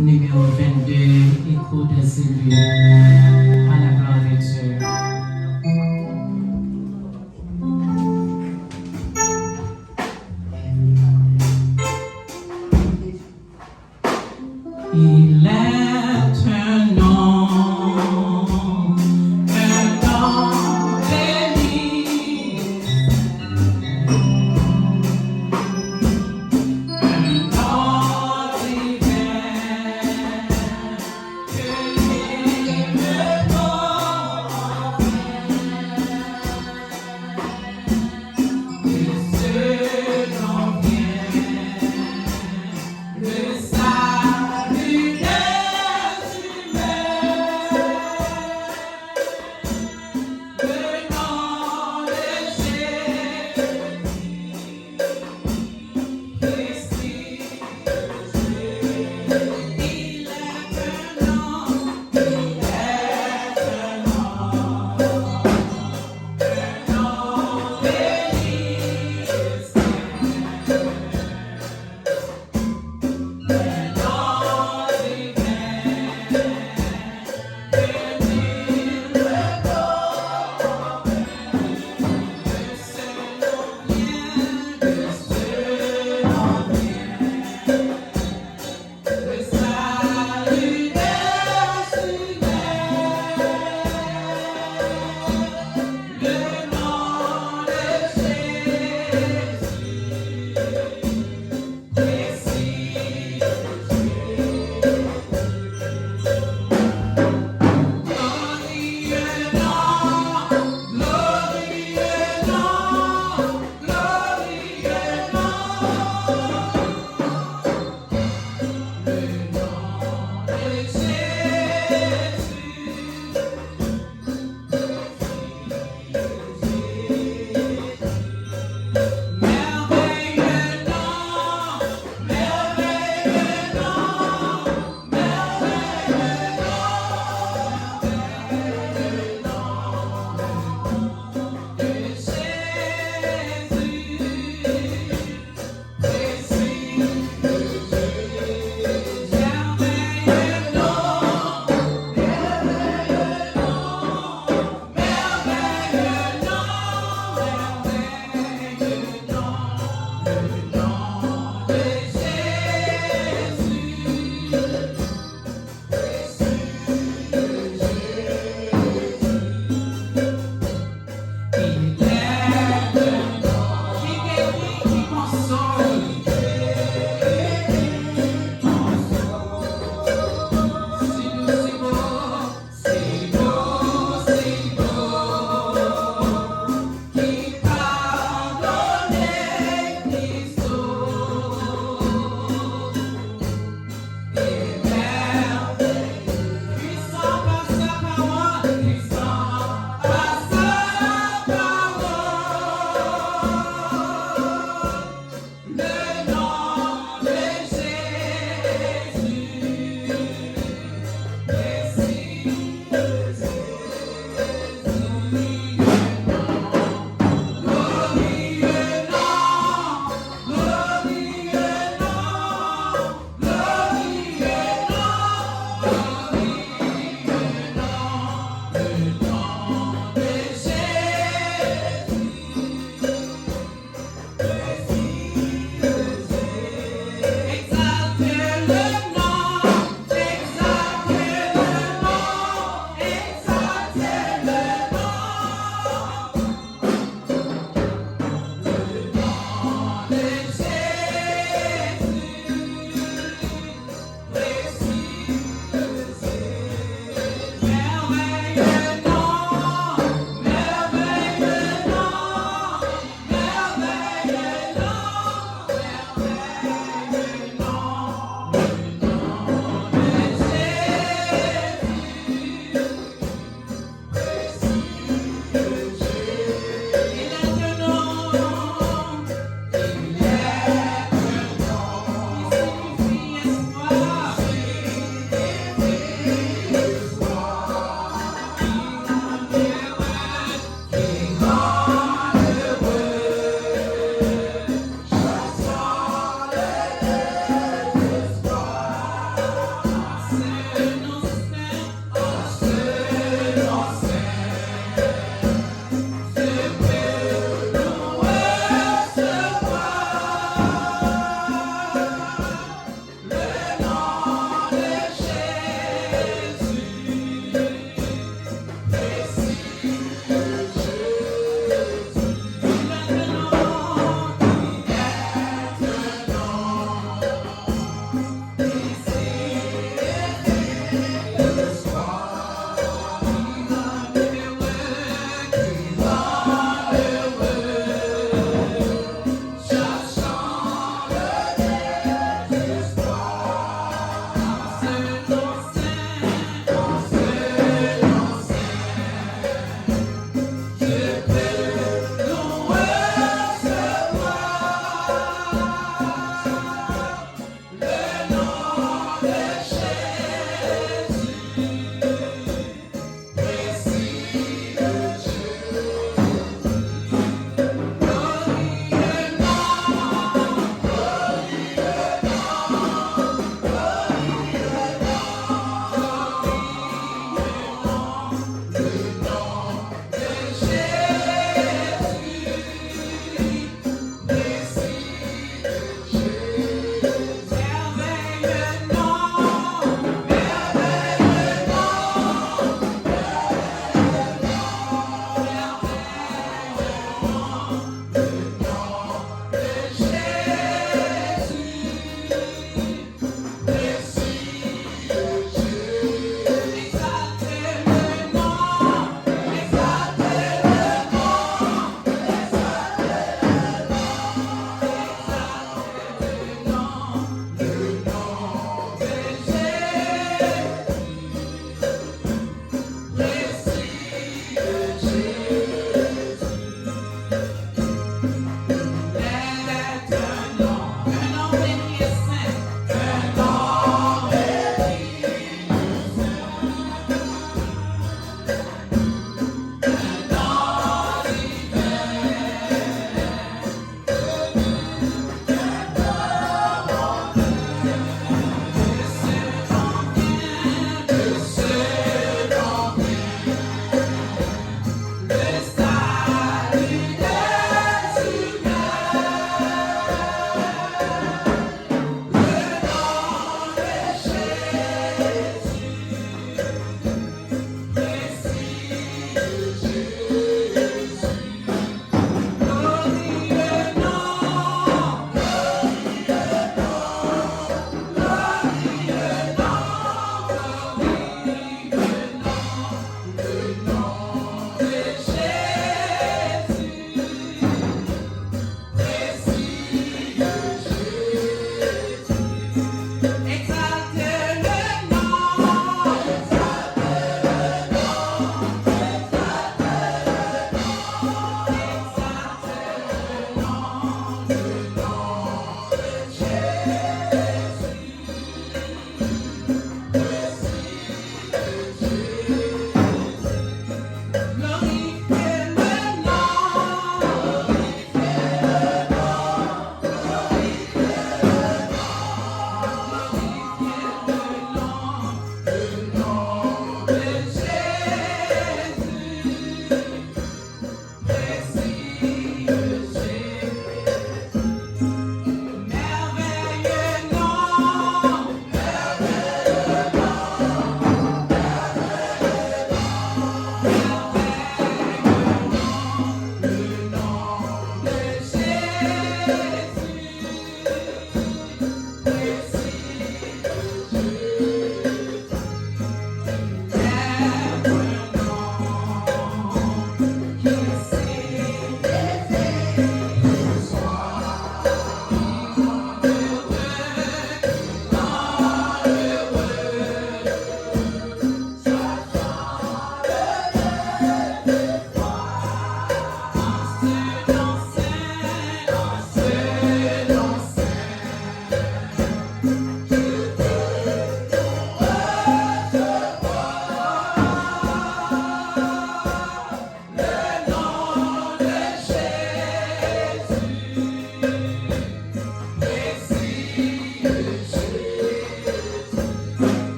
numéro 22, écho de celui à la gloire de Dieu. Il est un nom béni, un nom divin, que il me donne, que ce nom vient, le salut de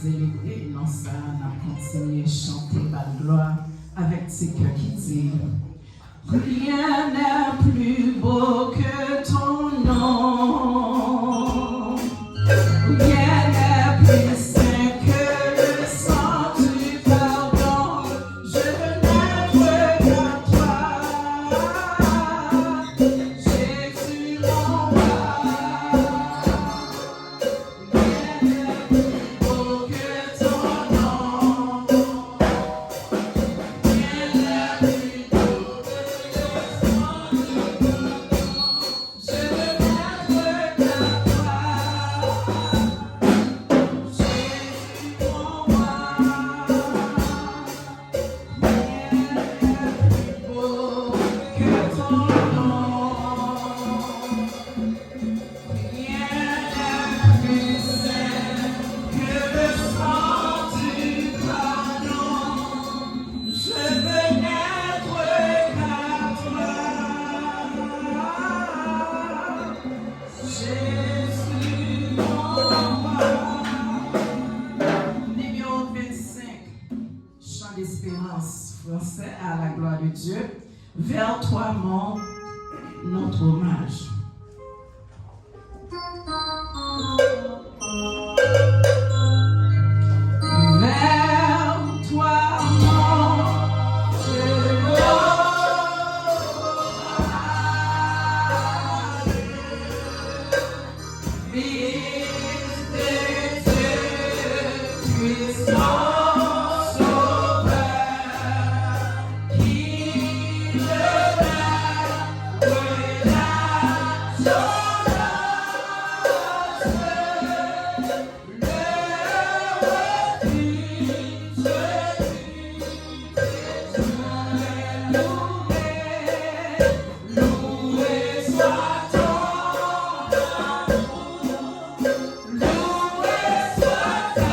Célébrer dans ça, on a continué à chanter la gloire avec ces cœurs qui disent rien n'est plus beau que ton nom, rien n'est plus saint que le sang du pardon. Je n'aime qu'à toi, Jésus mon roi. L'espérance français à la gloire de Dieu, vers toi mon notre hommage. Vers toi mon Fils de Dieu, puissant. Loué soit ta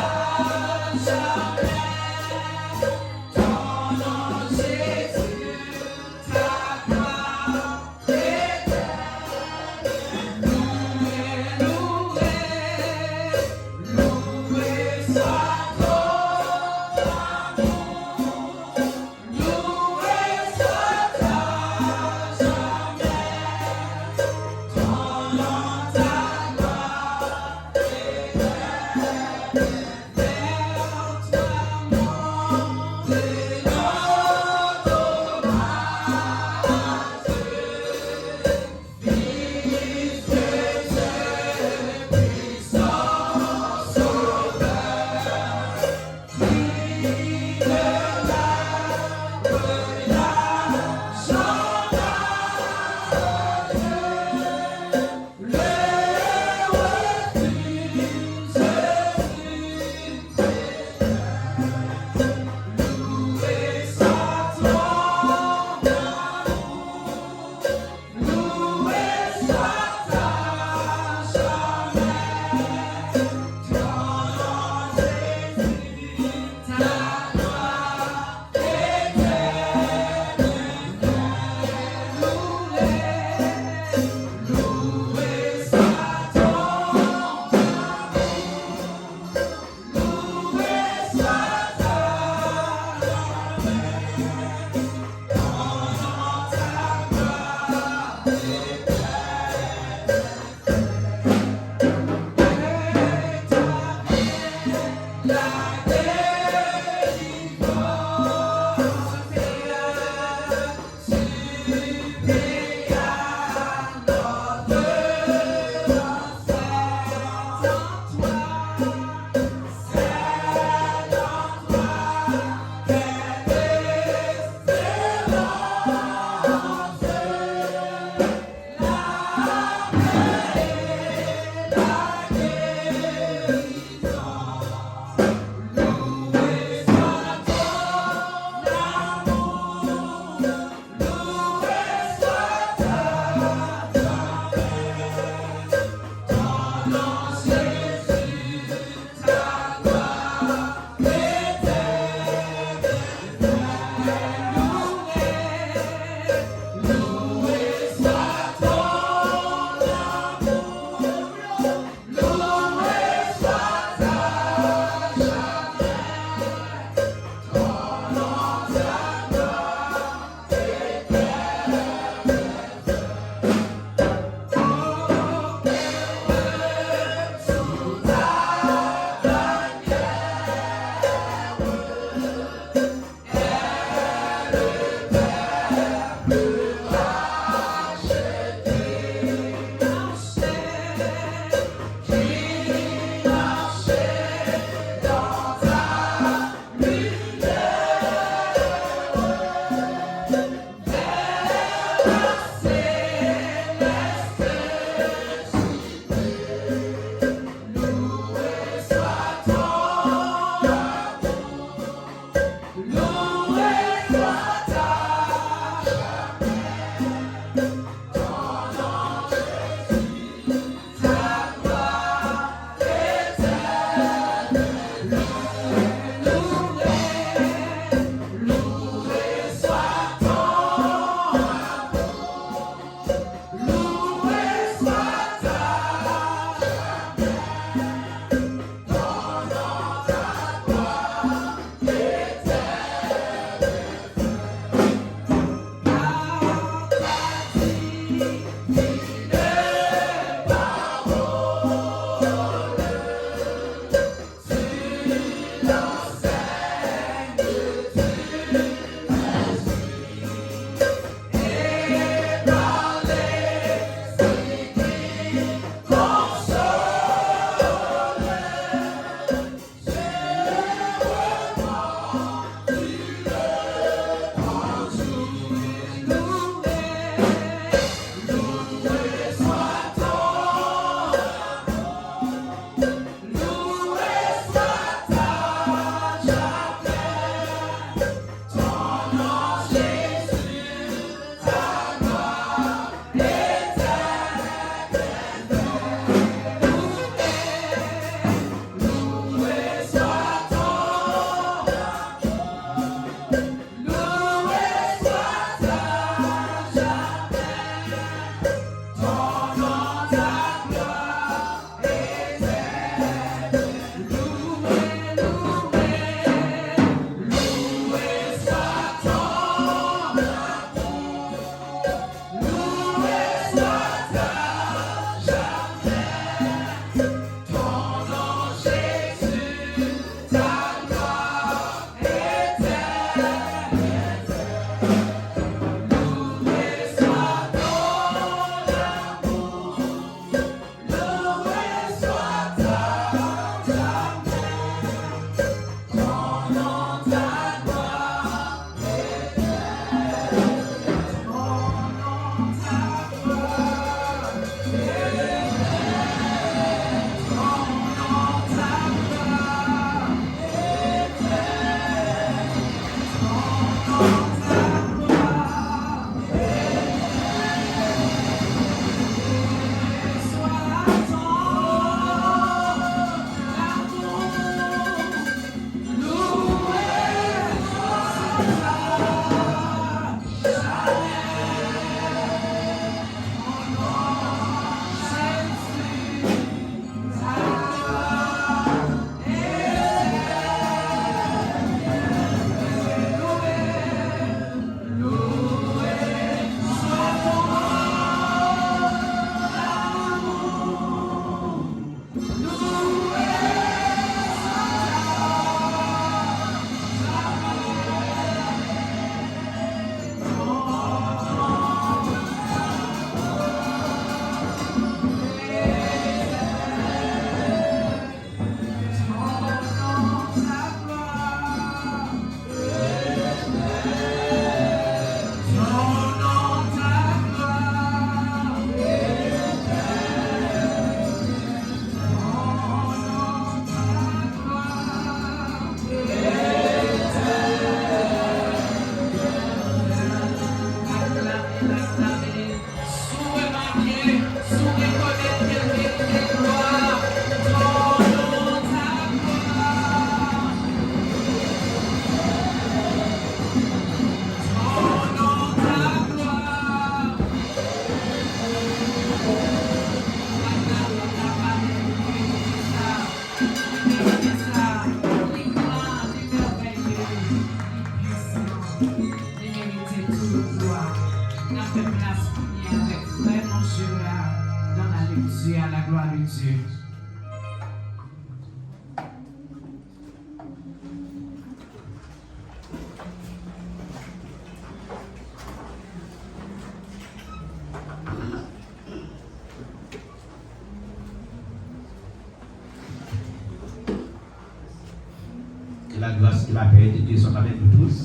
Que la grâce et la paix de Dieu soient avec nous tous.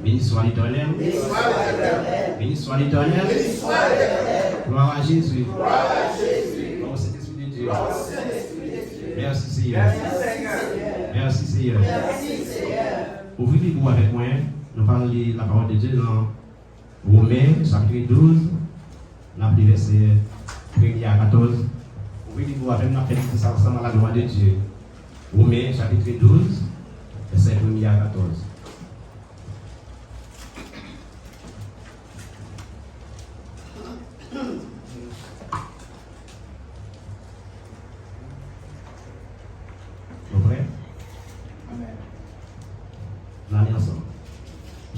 Béni soit l'Éternel. Béni soit l'Éternel. Gloire à Jésus. Gloire au Saint-Esprit de Dieu. Merci Seigneur. Merci Seigneur. Ouvrez-vous avec moi. Nous parlons de la parole de Dieu dans Romains, chapitre 12, les versets 1 à 14. Ouvrez-vous avec moi, nous faisons ensemble à la gloire de Dieu. Romains, chapitre 12, versets 1 à 14.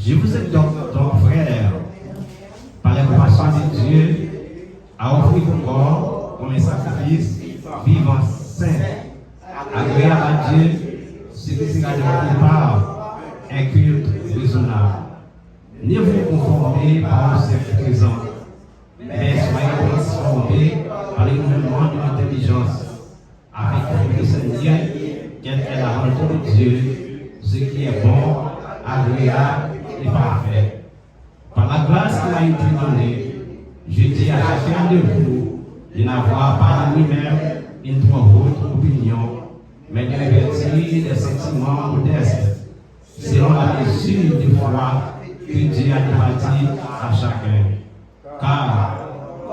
Je vous ai donc, frères, par la compassion de Dieu, à offrir vos corps comme un sacrifice vivant, saint, agréable à Dieu, ce qui sera de votre part un culte raisonnable. Ne vous conformez pas au siècle présent, mais soyez transformés par le renouvellement de l'intelligence, afin que vous discerniez quelle est la volonté de Dieu, ce qui est bon, agréable et parfait. Par la grâce qui m'a été donnée, je dis à chacun de vous de n'avoir pas de lui-même une votre opinion, mais de revêtir des sentiments modestes, selon la mesure de foi que Dieu a répartie à chacun. Car,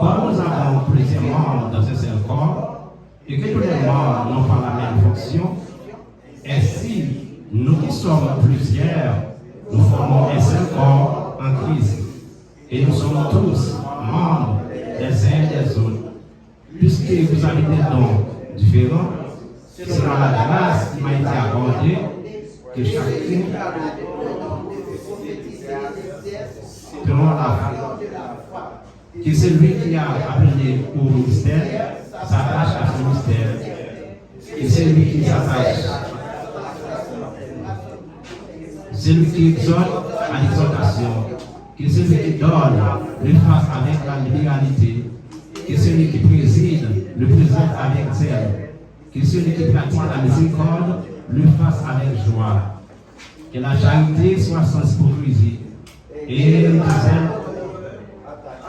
comme nous avons plusieurs membres dans un seul corps, et que tous les membres n'ont pas la même fonction, ainsi, nous qui sommes plusieurs, nous formons un seul corps en Christ. Et nous sommes tous membres des uns des autres. Puisque vous avez des dons différents, selon la grâce qui m'a été accordée, que chacun, selon la foi, que celui qui a appelé au ministère s'attache à ce ministère. Et celui qui s'attache, celui qui exhorte à l'exhortation, que celui qui donne le fasse avec la libéralité, que celui qui préside le présente avec zèle, que celui qui pratique la miséricorde le fasse avec joie. Que la charité soit sans hypocrisie, et le zèle,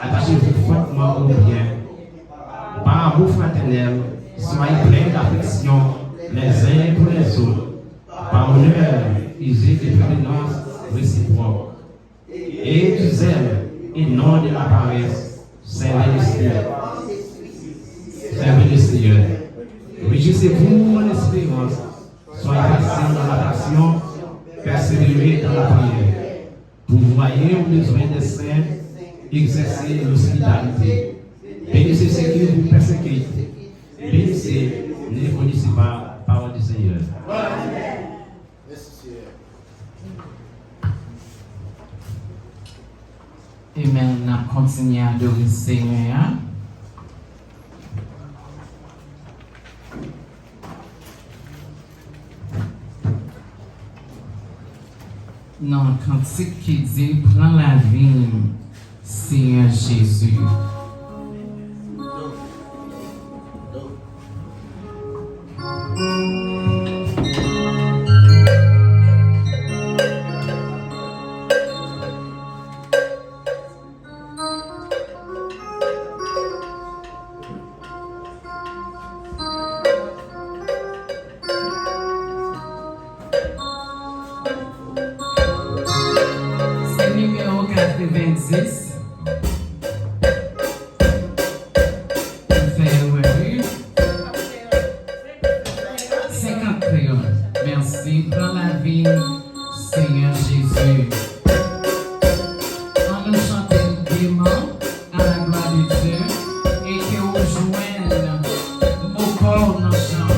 attachez-vous fortement au bien. Par amour fraternel, soyez pleins d'affection les uns pour les autres, par honneur, usez de prévenance réciproque, et du zèle et non de la paresse, servez le Seigneur. Servez le Seigneur. Réjouissez-vous en espérance, soyez patients dans la passion, persévérez dans la prière. Pourvoyez aux besoins des saints, exercez l'hospitalité. Bénissez ceux qui vous persécutent. Bénissez, ne connaissez pas la parole du Seigneur. Et maintenant, continuez à adorer le Seigneur. Dans le cantique qui dit, prends la vigne, Seigneur Jésus. C'est numéro 96. Merci, prends la vie, Seigneur Jésus. On nous chante gaiement à la gloire de Dieu et que vous joignez vos corps dans le chant.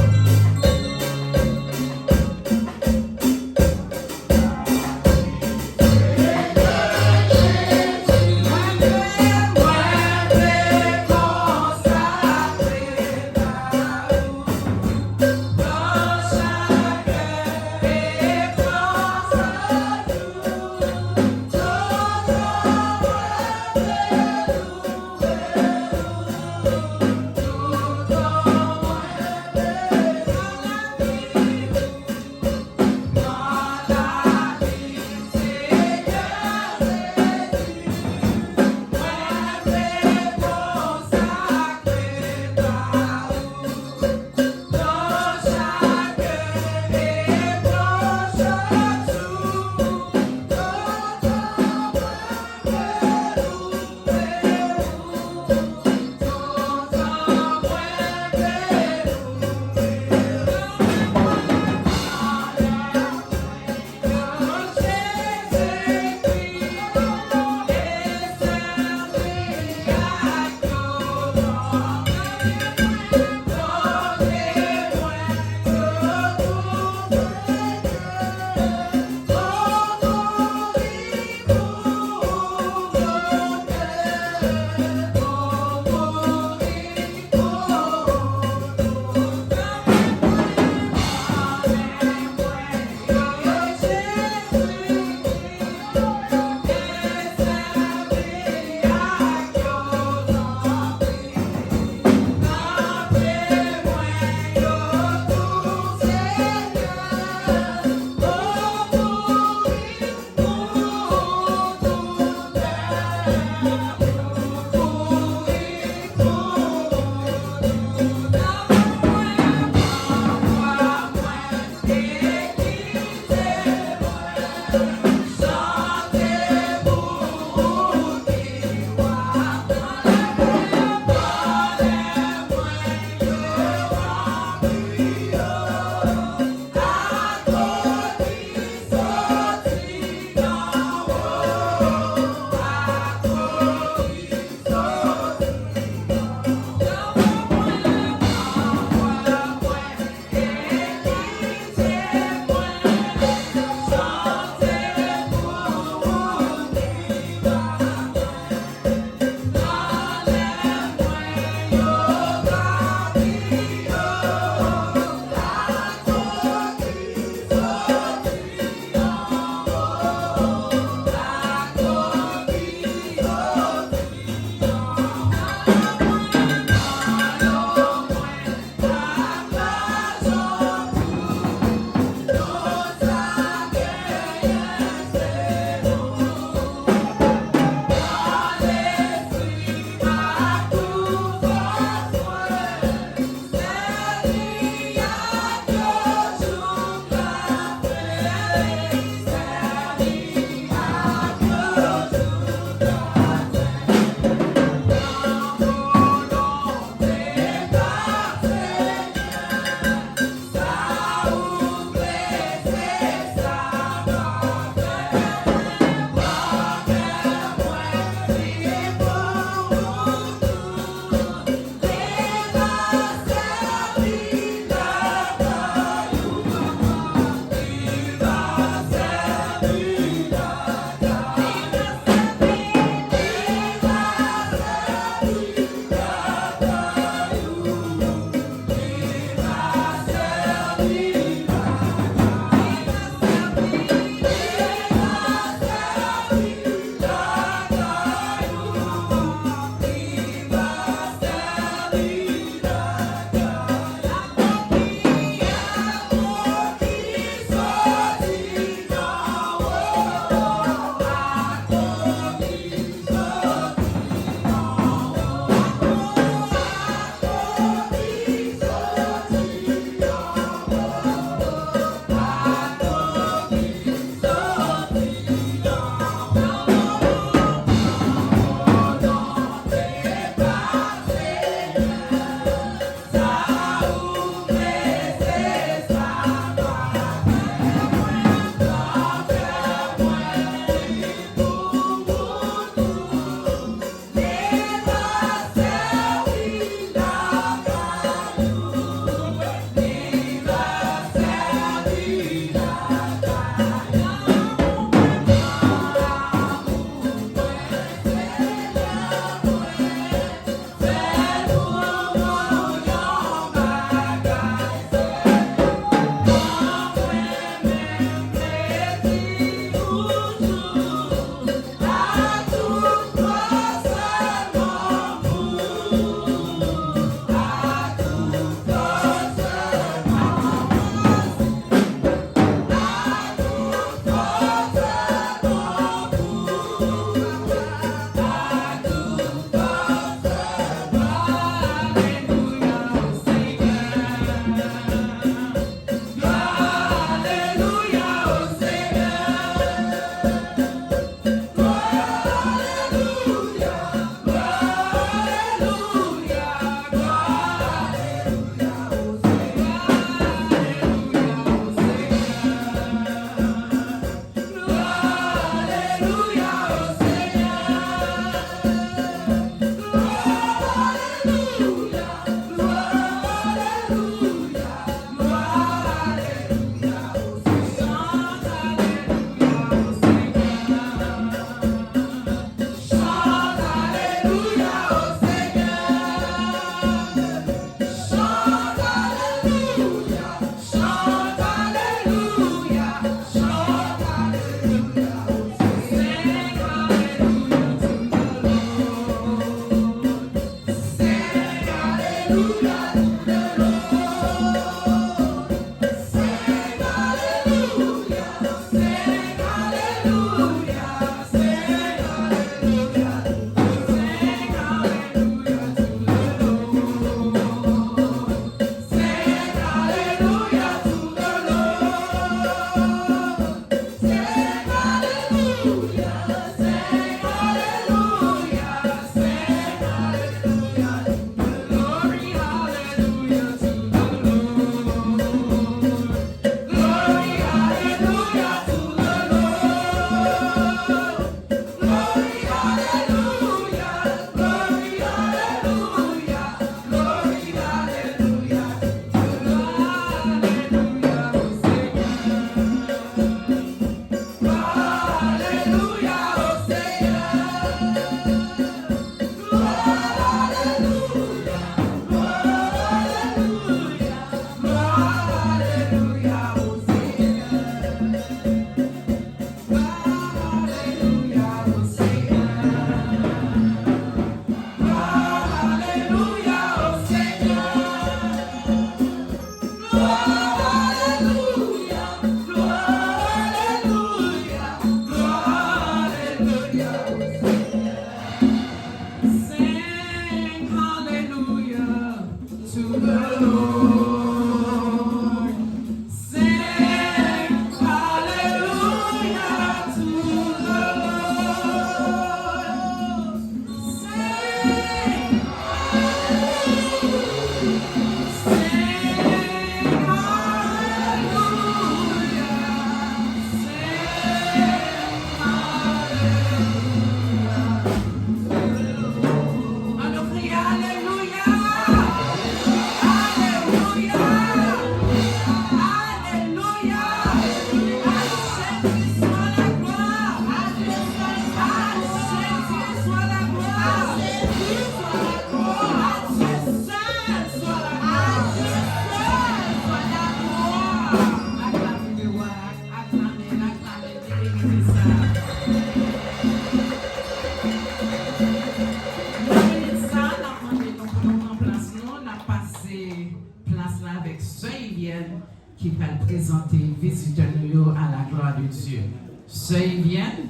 va le présenter visiteurs nous à la gloire de Dieu. Ceux viennent.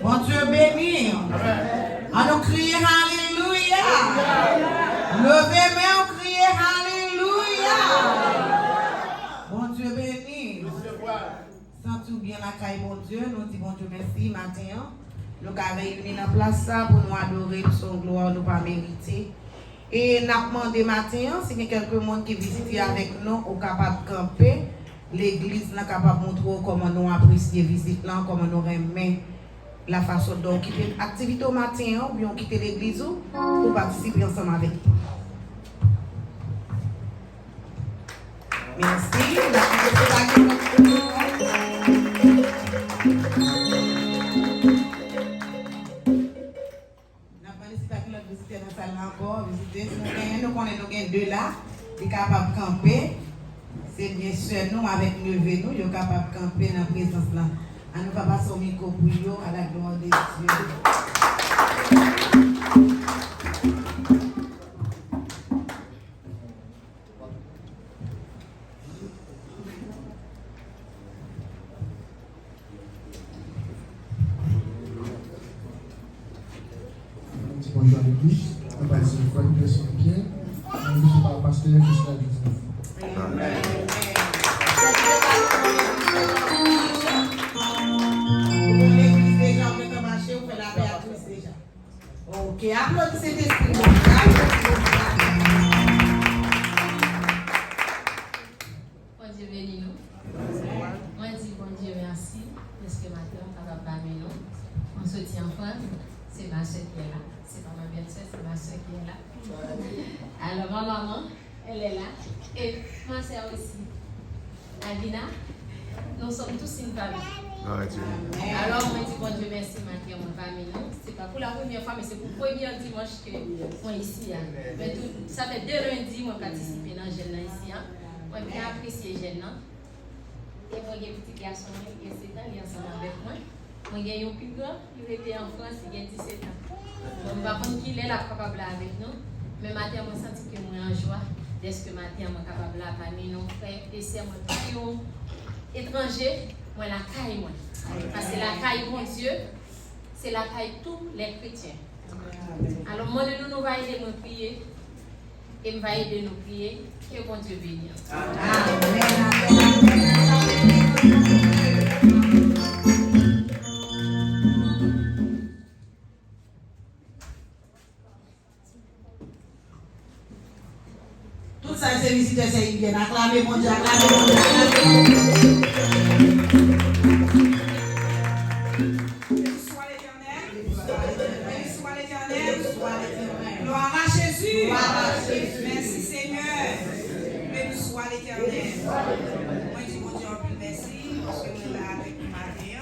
Bon Dieu béni. On nous crie Alléluia. Levez main, on crie Alléluia. Bon Dieu béni. Sentons bien la caille, bon Dieu. Nous disons bon Dieu merci matin. Nous avons réuni dans la place pour nous adorer son gloire, nous pas mériter. Et nous avons demandé matin, si quelqu'un qui visite avec nous, est capable de camper. L'église n'est capable de montrer comment nous apprécions la visite, comment nous aimons la façon dont quitter l'activité au matin, ou bien quitter l'église pour participer ensemble avec nous. Merci. Encore visiter, nous connaissons deux là, qui sont capables de camper. C'est bien sûr nous avec nous, nous sommes capables de camper dans la présence là. On nous va passer au micro pour eux à la gloire de Dieu. Bonjour à l'église, on va essayer de faire une leçon de pied. On nous parle pasteur Christophe Joseph. Amen. L'église déjà, on peut marcher, on fait la Béatrice déjà. Ok, applaudissez cet esprit. Bon Dieu bénis nous. Moi je dis bon Dieu merci parce que maintenant on va parler nous. On se tient ensemble. C'est ma soeur qui est là. C'est pas ma belle-sœur, c'est ma soeur qui est là. Alors ma maman, elle est là. Et ma soeur aussi. Alina, nous sommes tous une famille. Alors moi je dis bon Dieu merci maintenant mon famille. C'est pas pour la première fois mais c'est pour le premier dimanche que moi ici. Mais tout, ça fait 2 lundis moi participer dans le jeune ici. Moi bien apprécié jeune. Et moi j'ai un petit garçon qui est 7 ans, il est ensemble avec moi. Moi j'ai un plus grand, il était en France, il a 17 ans. Donc par contre qu'il est là capable avec nous. Mais matin moi senti que moi en joie. Dès que matin moi capable là parmi nos frères et sœurs moi qui étrangers, moi la caille moi. Parce que la caille mon Dieu, c'est la caille tous les chrétiens. Alors moi de nous va aider nous prier et va aider nous prier que bon Dieu bénisse. Tout ça c'est visiteurs, c'est bien. Acclamez mon Dieu, acclamez mon Dieu, acclamez mon Dieu. Gloire à Jésus. Merci Seigneur. Béni soit l'Éternel. Moi je dis mon Dieu merci parce que nous là avec nous matin.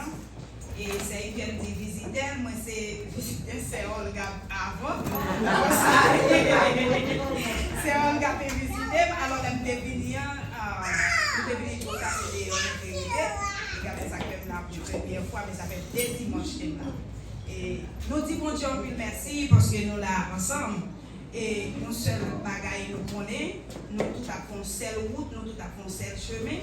Et c'est une vient de visiter. Moi c'est Olga avant. C'est Olga qui visiter. Alors elle me venir nous devons tout casser on est regardez ça que là pour la première fois mais ça fait 2 dimanches là. Et nous disons bon Dieu merci parce que nous là ensemble et nous seul bagaille nous connaît, nous tout à fond seule route, nous tout à fond seul chemin.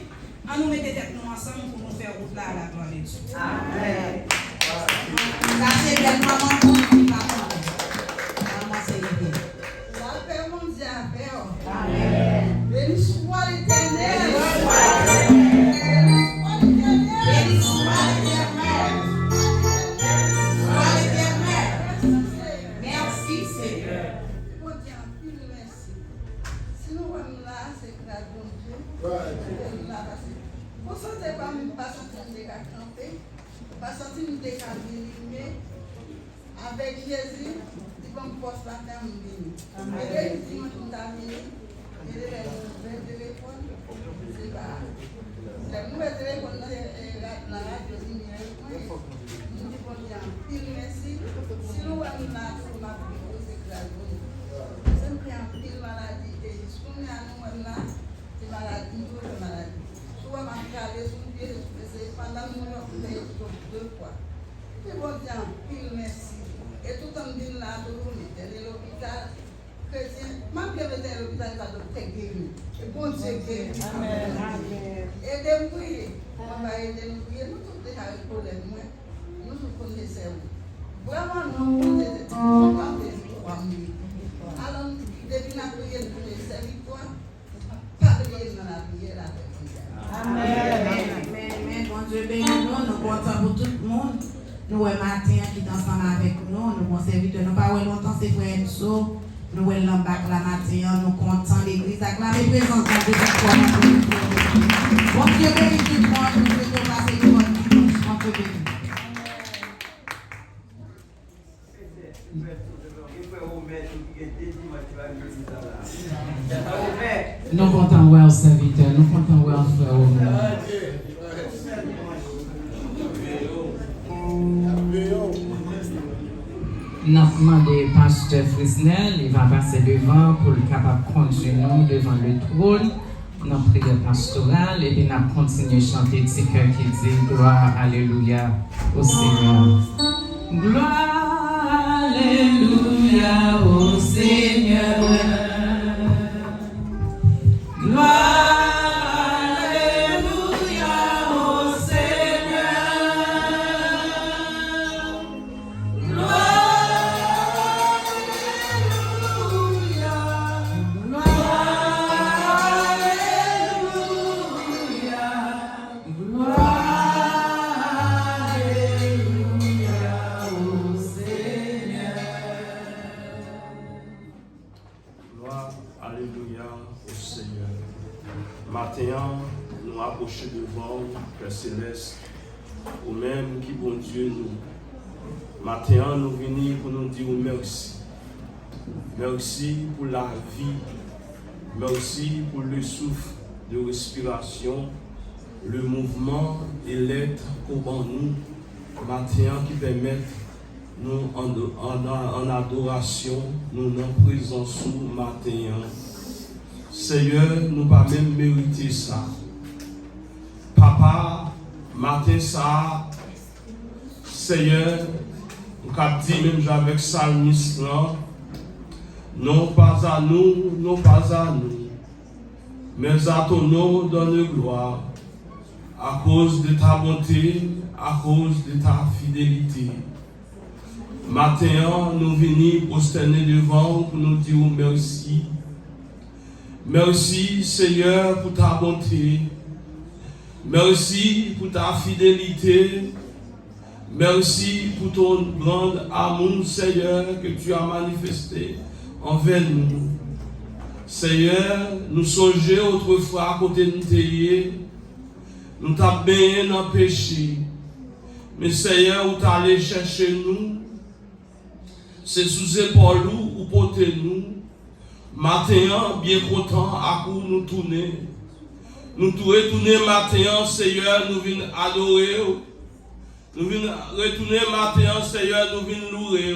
On nous mettait tête nous ensemble pour nous faire route là à la gloire de Dieu. Amen. Ça c'est bien maman pour papa. Maman c'est bien. La paix mondiale, paix. Amen. Béni soit l'Éternel. Béni soit l'Éternel. Merci Seigneur. Bon Dieu, il merci. Si nous sommes là, c'est grâce à Dieu. Vous ne sentez pas, nous ne pas sentir nous camper, pas sentir nous décamper, avec Jésus, il va me poster la terre, nous bénir. Et les dimanches, nous terminer, et les nouvelles téléphones, c'est pas. Les nouvelles téléphones, la radio, nous disons bon Dieu, il merci. Si nous sommes là, nous sommes c'est grâce à Dieu. Nous pris en pile maladie et jusqu'à nous là, c'est maladie, nous sommes maladie. Soit ma regardé sur le pied, pendant que nous avons fait 2 fois. Et bon Dieu, pile merci. Et tout en disant là, tout le monde est à l'hôpital, chrétien, même que j'étais à l'hôpital, ça doit être guéri. Et bon Dieu guéri. Amen. Aidez-nous, on va aider nous prier. Nous tous déjà un problème, nous nous connaissons. Vraiment, nous connaissons pas des trois minutes. Alors, depuis la prière, nous connaissons victoire. Pas de prière dans la prière avec nous. Amen. Bon Dieu béni nous, nous comptons pour tout le monde. Nous, Martin qui est ensemble avec nous, nous, bon serviteur, nous pas longtemps, c'est frère Enso. Nous, l'embarque la matin, nous comptons l'église, acclamer présence de Dieu. Bon Dieu béni tout le monde, nous devons passer une bonne dimanche. Bon Dieu béni. Nous comptons voir serviteur, nous comptons voir frère Omer. Nous avons demandé pasteur Frisnel, il va passer devant pour le capable de conduire nous devant le trône, dans la prière pastorale, et puis nous avons continué à chanter petit cœur qui dit gloire, alléluia au Seigneur. Gloire, alléluia au Seigneur. Gloire. Nous approcher devant Père Céleste, au même qui bon Dieu nous. Maintenant, nous venons pour nous dire merci. Merci pour la vie. Merci pour le souffle de respiration, le mouvement et l'être qu'au nous. Maintenant, qui permettent nous en adoration, nous en présence maintenant. Seigneur, nous pas même mériter ça. Papa, matin ça, Seigneur, nous avons dit même avec Salmiste, non pas à nous, non pas à nous, mais à ton nom donne gloire, à cause de ta bonté, à cause de ta fidélité. Maintenant, nous venons prosterner devant pour nous dire merci. Merci Seigneur pour ta bonté. Merci pour ta fidélité. Merci pour ton grand amour, Seigneur, que tu as manifesté envers nous. Seigneur, nous songeons autrefois à côté de nous. Nous t'avons baigné dans le péché. Mais Seigneur, où tu allé chercher nous, c'est sous épaule ou porter nous. Maintenant, bien content, à coup nous tourner. Nous retourner maintenant, Seigneur, nous venons adorer. Nous venons retourner maintenant, Seigneur, nous venons louer.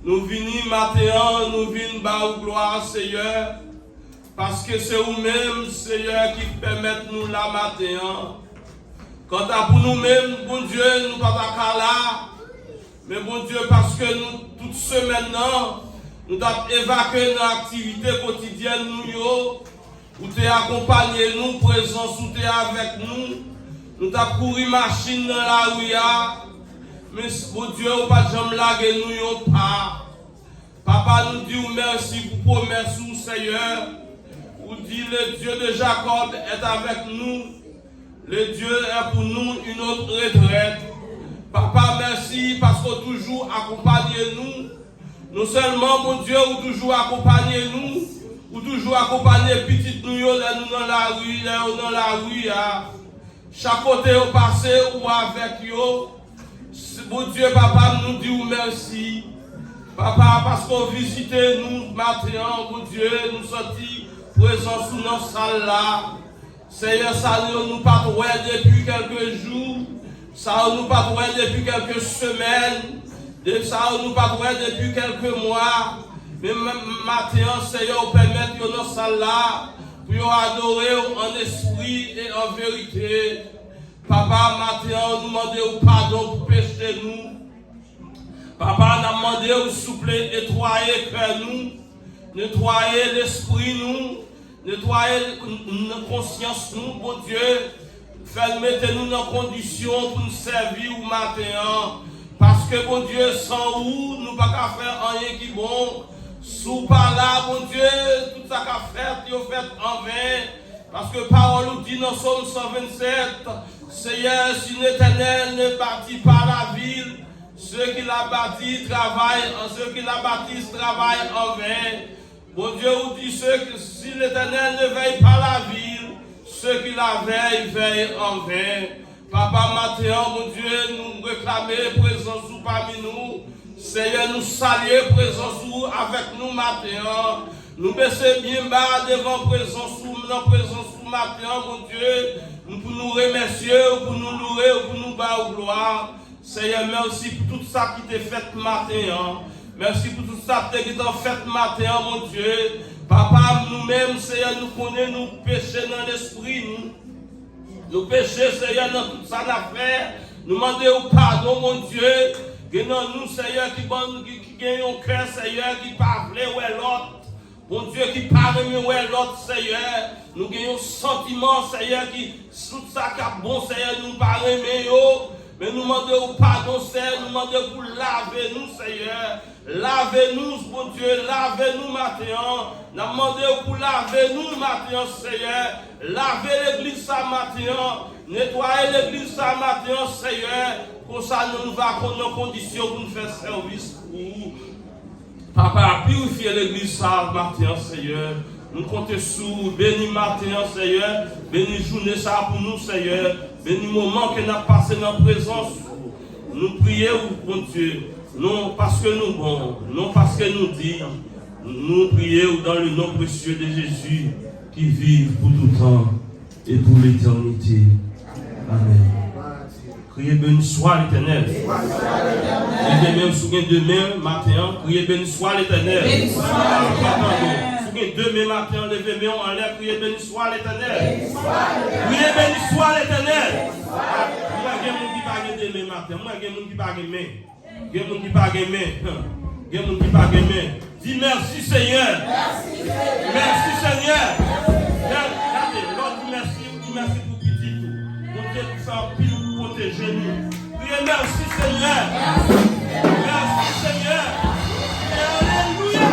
Nous venons maintenant, nous venons bas gloire, Seigneur. Parce que c'est vous-même, Seigneur, qui permettent nous la maintenant. Quant à pour nous-mêmes, bon Dieu, nous pas là. Mais bon Dieu, parce que nous, toute semaine, nous avons évacué nos activités quotidiennes, où tu as accompagné nous, présence, où tu es avec nous. Nous avons couru machine dans la rue. Mais bon Dieu, ou pas jamais laguer nous, pas. Papa nous dit merci pour promesse, Seigneur. Ou dit le Dieu de Jacob est avec nous. Le Dieu est pour nous une autre retraite. Papa, merci parce que toujours accompagné nous. Non seulement, mon Dieu, ou toujours accompagné nous, ou toujours accompagné petite nous, dans la rue, chaque côté au passé ou avec eux. Mon Dieu, papa, nous dit merci. Papa, parce qu'on visite nous maintenant, mon Dieu, nous sortis présents sous notre salle là. Seigneur, ça nous pas depuis quelques jours, ça nous pas depuis quelques semaines. Ça nous pas depuis quelques mois, mais maintenant, Seigneur, permettre que nos salles là, pour adorer en esprit et en vérité. Papa, maintenant, nous demandons pardon pour pécher nous. Papa, nous demandons souple, nettoyer cœur nous. nettoyer l'esprit nous, nettoyer notre conscience nous, bon Dieu, faire mettre nous dans condition pour nous servir au matin. Parce que bon Dieu, sans vous, nous ne pouvons pas faire rien qui est bon. Sous par là, bon Dieu, tout ça qu'a fait, il a fait en vain. Parce que parole nous dit dans Somme 127, Seigneur, si l'Éternel ne bâtit pas la ville, ceux qui la bâtissent travaillent en vain. Bon Dieu vous dit si l'Éternel ne veille pas la ville, ceux qui la veillent en vain. Papa, maintenant, mon Dieu, nous réclamer présence parmi nous. Seigneur, nous saluer présence avec nous maintenant. Nous baisser bien bas devant présence maintenant, mon Dieu. Nous pour nous remercier, pour nous louer, pour nous battre gloire. Seigneur, merci pour tout ça qui t'est fait matin. Merci pour tout ça qui t'est fait matin, mon Dieu. Papa, nous-mêmes, Seigneur, nous connaissons nous péchés dans l'esprit, nous péchés, Seigneur, dans tout ça nous fait. Nous demandons pardon, mon Dieu. Que nous, Seigneur, qui gagne un cœur, Seigneur, qui parle ou l'autre. Bon Dieu, qui parle mieux ou l'autre, Seigneur. Nous gagnons un sentiment, Seigneur, qui tout ça qui est bon, Seigneur, nous parle mieux. Mais nous demandons pardon, Seigneur, nous demandons pour laver nous, Seigneur. Lavez-nous, bon Dieu, lavez-nous maintenant. Nous demandons pour laver nous maintenant, Seigneur. Lavez l'église ça maintenant. Nettoyez l'église ça maintenant, Seigneur. Pour ça, nous allons dans conditions pour nous faire service. Papa, purifiez l'église ça maintenant, Seigneur. Nous comptons sur béni matin, Seieur. Béni journée ça pour nous, Seieur. Béni moment que nous avons passé dans la présence. Nous prions, bon Dieu. Non parce que nous bons, non parce que nous disons. Nous prions dans le nom précieux de Jésus qui vit pour tout temps et pour l'éternité. Amen. Criez béni soit l'Éternel. Et même sous demain matin, criez béni soit l'Éternel. Demain matin, levez-moi en l'air, criez béni soit l'Éternel. Criez béni soit l'Éternel. Moi, il y a des gens qui parlent demain matin. Moi, il y a des gens qui parlent demain. Il y a des gens qui parlent demain. Il y a des gens qui parlent demain. Dis merci Seigneur. Merci Seigneur. Regardez, l'autre dit merci pour petit tout. Mon Dieu, tout ça en pile pour protéger nous. Criez merci Seigneur. Merci Seigneur. Alléluia.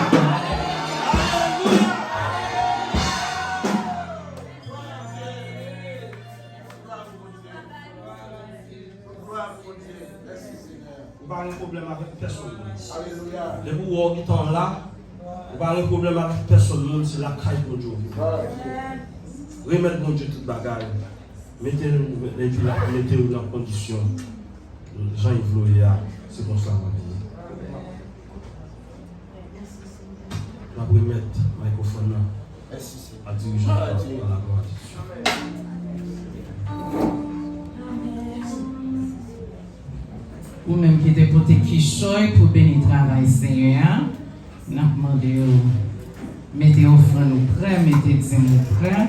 Vous n'avez pas un problème avec personne. Les bouts qui sont là, vous n'avez pas un problème avec personne. C'est la caille pour Dieu. Remettez mon Dieu toute bagarre. Mettez-vous dans condition. Jean-Yves Loya, c'est comme ça. On va remettre le microphone à dirigeant à la gloire. Ou même qui était porté Kishoy pour bénir travail Seigneur, nous avons demandé mettez offrande prêt, mettez dîme prêt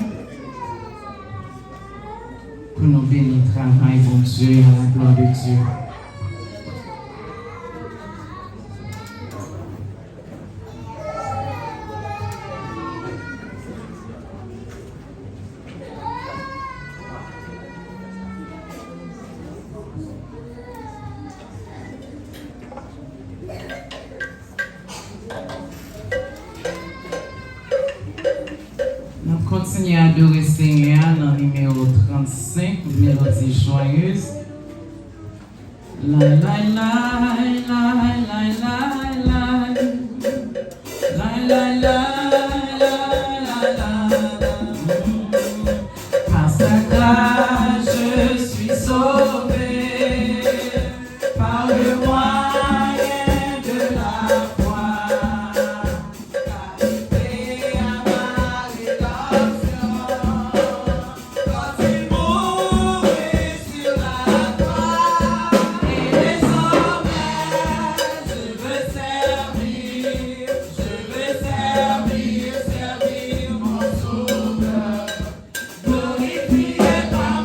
pour nous bénir travail bon Dieu à la gloire de Dieu. Continuez à adorer Seigneur dans le numéro 35, mélodie joyeuse. La la la la la la la la la la. Par sa grâce je suis sauvé, par le moyen de la foi. Glorifié par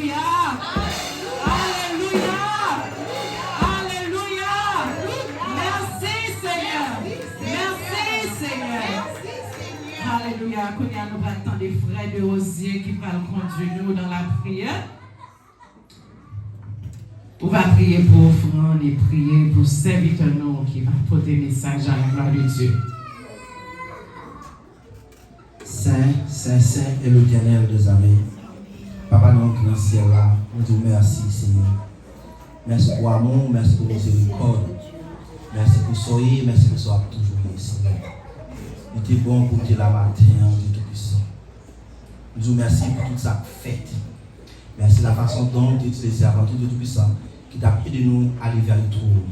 Alléluia. Alléluia. Alléluia. Merci Seigneur. Merci Seigneur. Alléluia. Qu'on y a nous attend des frères de Osier qui vont conduire nous dans la prière. On va prier pour offrande et prier pour serviteur nous qui va porter message à la gloire de Dieu. Saint, Saint, Saint est l'Éternel des armées. Papa, nous qui dans le ciel là, nous te remercions, Seigneur. Merci pour l'amour, merci pour miséricorde. Merci pour soyez, merci pour soyez toujours là, Seigneur. Nous t'es bon pour te la matin, Dieu Tout-Puissant. Nous te remercions pour tout ça fait. Merci de la façon dont tu utilises avant tout Dieu Tout-Puissant qui t'a aidé de nous à aller vers le trône.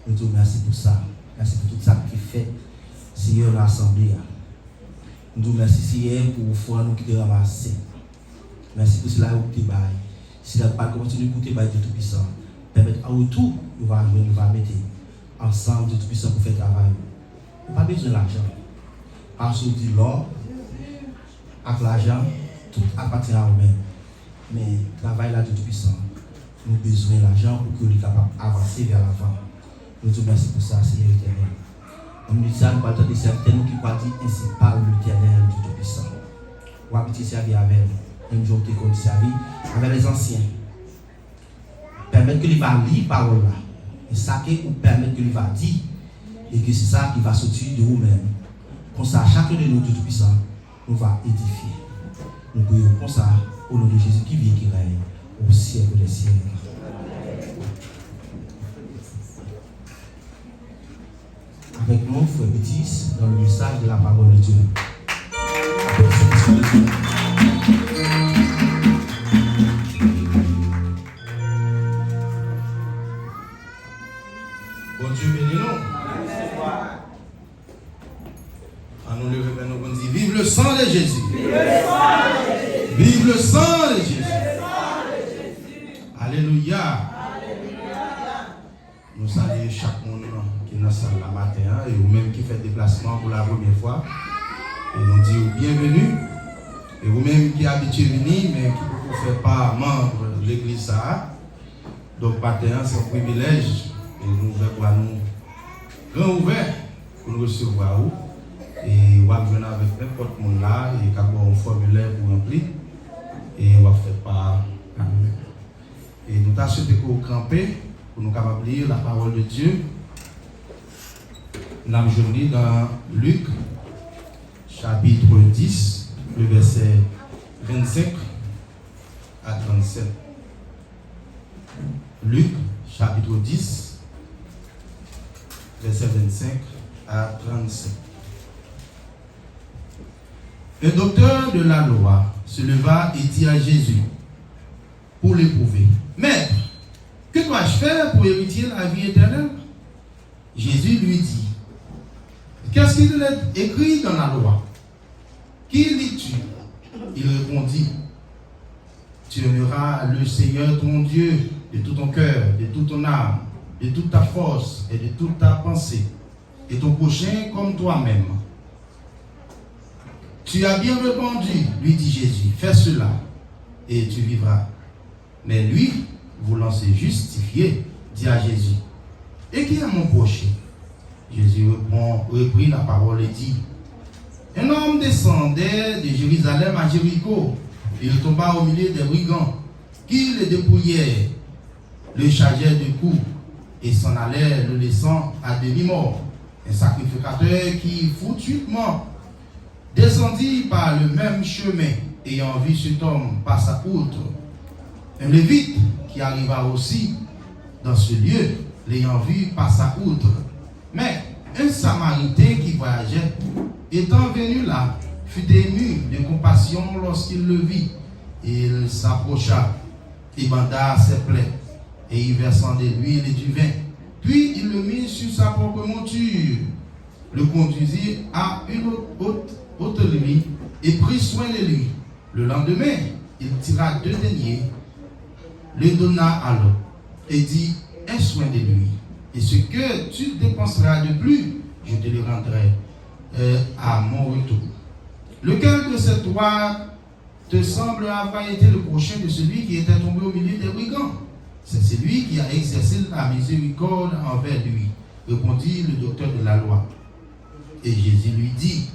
Nous te remercions pour ça. Merci pour tout ça qui fait, Seigneur, l'Assemblée. Nous te remercions, Seigneur, pour le foi nous qui te ramassé. Merci pour cela que tu bailles. Si la parole continue d'écouter Dieu Tout-Puissant, permettre à retour, nous va mettre ensemble Dieu Tout-Puissant pour faire le travail. Nous n'avons pas besoin d'argent. Parce que l'or, avec l'argent, tout appartient à nous-mêmes. Mais le travail là de Tout-Puissant, nous avons besoin d'argent pour que nous soyons capables d'avancer vers l'avant. Nous te remercions pour ça, Seigneur éternel. Nous disons ça, nous parlons de certains qui croient ainsi par l'Éternel du Tout-Puissant. Ou habiter servir avec nous, un jour qui compte servir avec les anciens. Permettre que les va lire la parole là. Et ça ou permettre que les va dire. Et que c'est ça qui va sortir de vous-même. Comme ça, chacun de nous, du Tout-Puissant, nous va édifier. Nous prions comme ça, au nom de Jésus qui vit et qui règne au siècle des siècles. Avec nous, frère Bétis, dans le message de la parole de Dieu. Bon Dieu bénis nous. À nous lever maintenant, on dit vive le sang de Jésus. Vive le sang de Jésus. Alléluia. Nous saluons chaque monde qui est dans la salle la matin et vous-même qui faites déplacement pour la première fois. Et nous disons bienvenue. Et vous-même qui habitué à venir, mais qui ne faites pas membre de l'église. Donc, matin, c'est un privilège. Et nous voulons nous grand ouvert pour nous recevoir. Et on va venir avec n'importe monde là et on va un formulaire pour remplir. Et on va faire part à nous. Et nous t'as souhaité qu'on camper pour nous capables de lire la parole de Dieu. Nous avons journée dans Luc, chapitre 10, le verset 25 à 37. Luc, chapitre 10, verset 25 à 37. Un docteur de la loi se leva et dit à Jésus, pour l'éprouver, Maître, que dois-je faire pour hériter la vie éternelle? Jésus lui dit, qu'est-ce qu'il est écrit dans la loi? Qui lis-tu? Il répondit, tu aimeras le Seigneur ton Dieu de tout ton cœur, de toute ton âme, de toute ta force et de toute ta pensée, et ton prochain comme toi-même. Tu as bien répondu, lui dit Jésus, fais cela et tu vivras. Mais lui, voulant se justifier, dit à Jésus, et qui est mon prochain? Jésus reprit la parole et dit, un homme descendait de Jérusalem à Jéricho. Il tomba au milieu des brigands qui le dépouillèrent, le chargèrent de coups et s'en allèrent, le laissant à demi-mort. Un sacrificateur qui foutuement descendit par le même chemin, ayant vu cet homme passa outre. Un lévite qui arriva aussi dans ce lieu, l'ayant vu passa outre. Mais un samaritain qui voyageait, étant venu là, fut ému de compassion lorsqu'il le vit. Il s'approcha et banda ses plaies, et y versant de l'huile et du vin. Puis il le mit sur sa propre monture, le conduisit à une hôtellerie et prit soin de lui. Le lendemain, il tira 2 deniers, le donna à l'autre et dit, aie soin de lui. Et ce que tu dépenseras de plus, je te le rendrai à mon retour. Lequel de ces 3 te semble avoir été le prochain de celui qui était tombé au milieu des brigands? C'est celui qui a exercé la miséricorde envers lui, répondit le docteur de la loi. Et Jésus lui dit,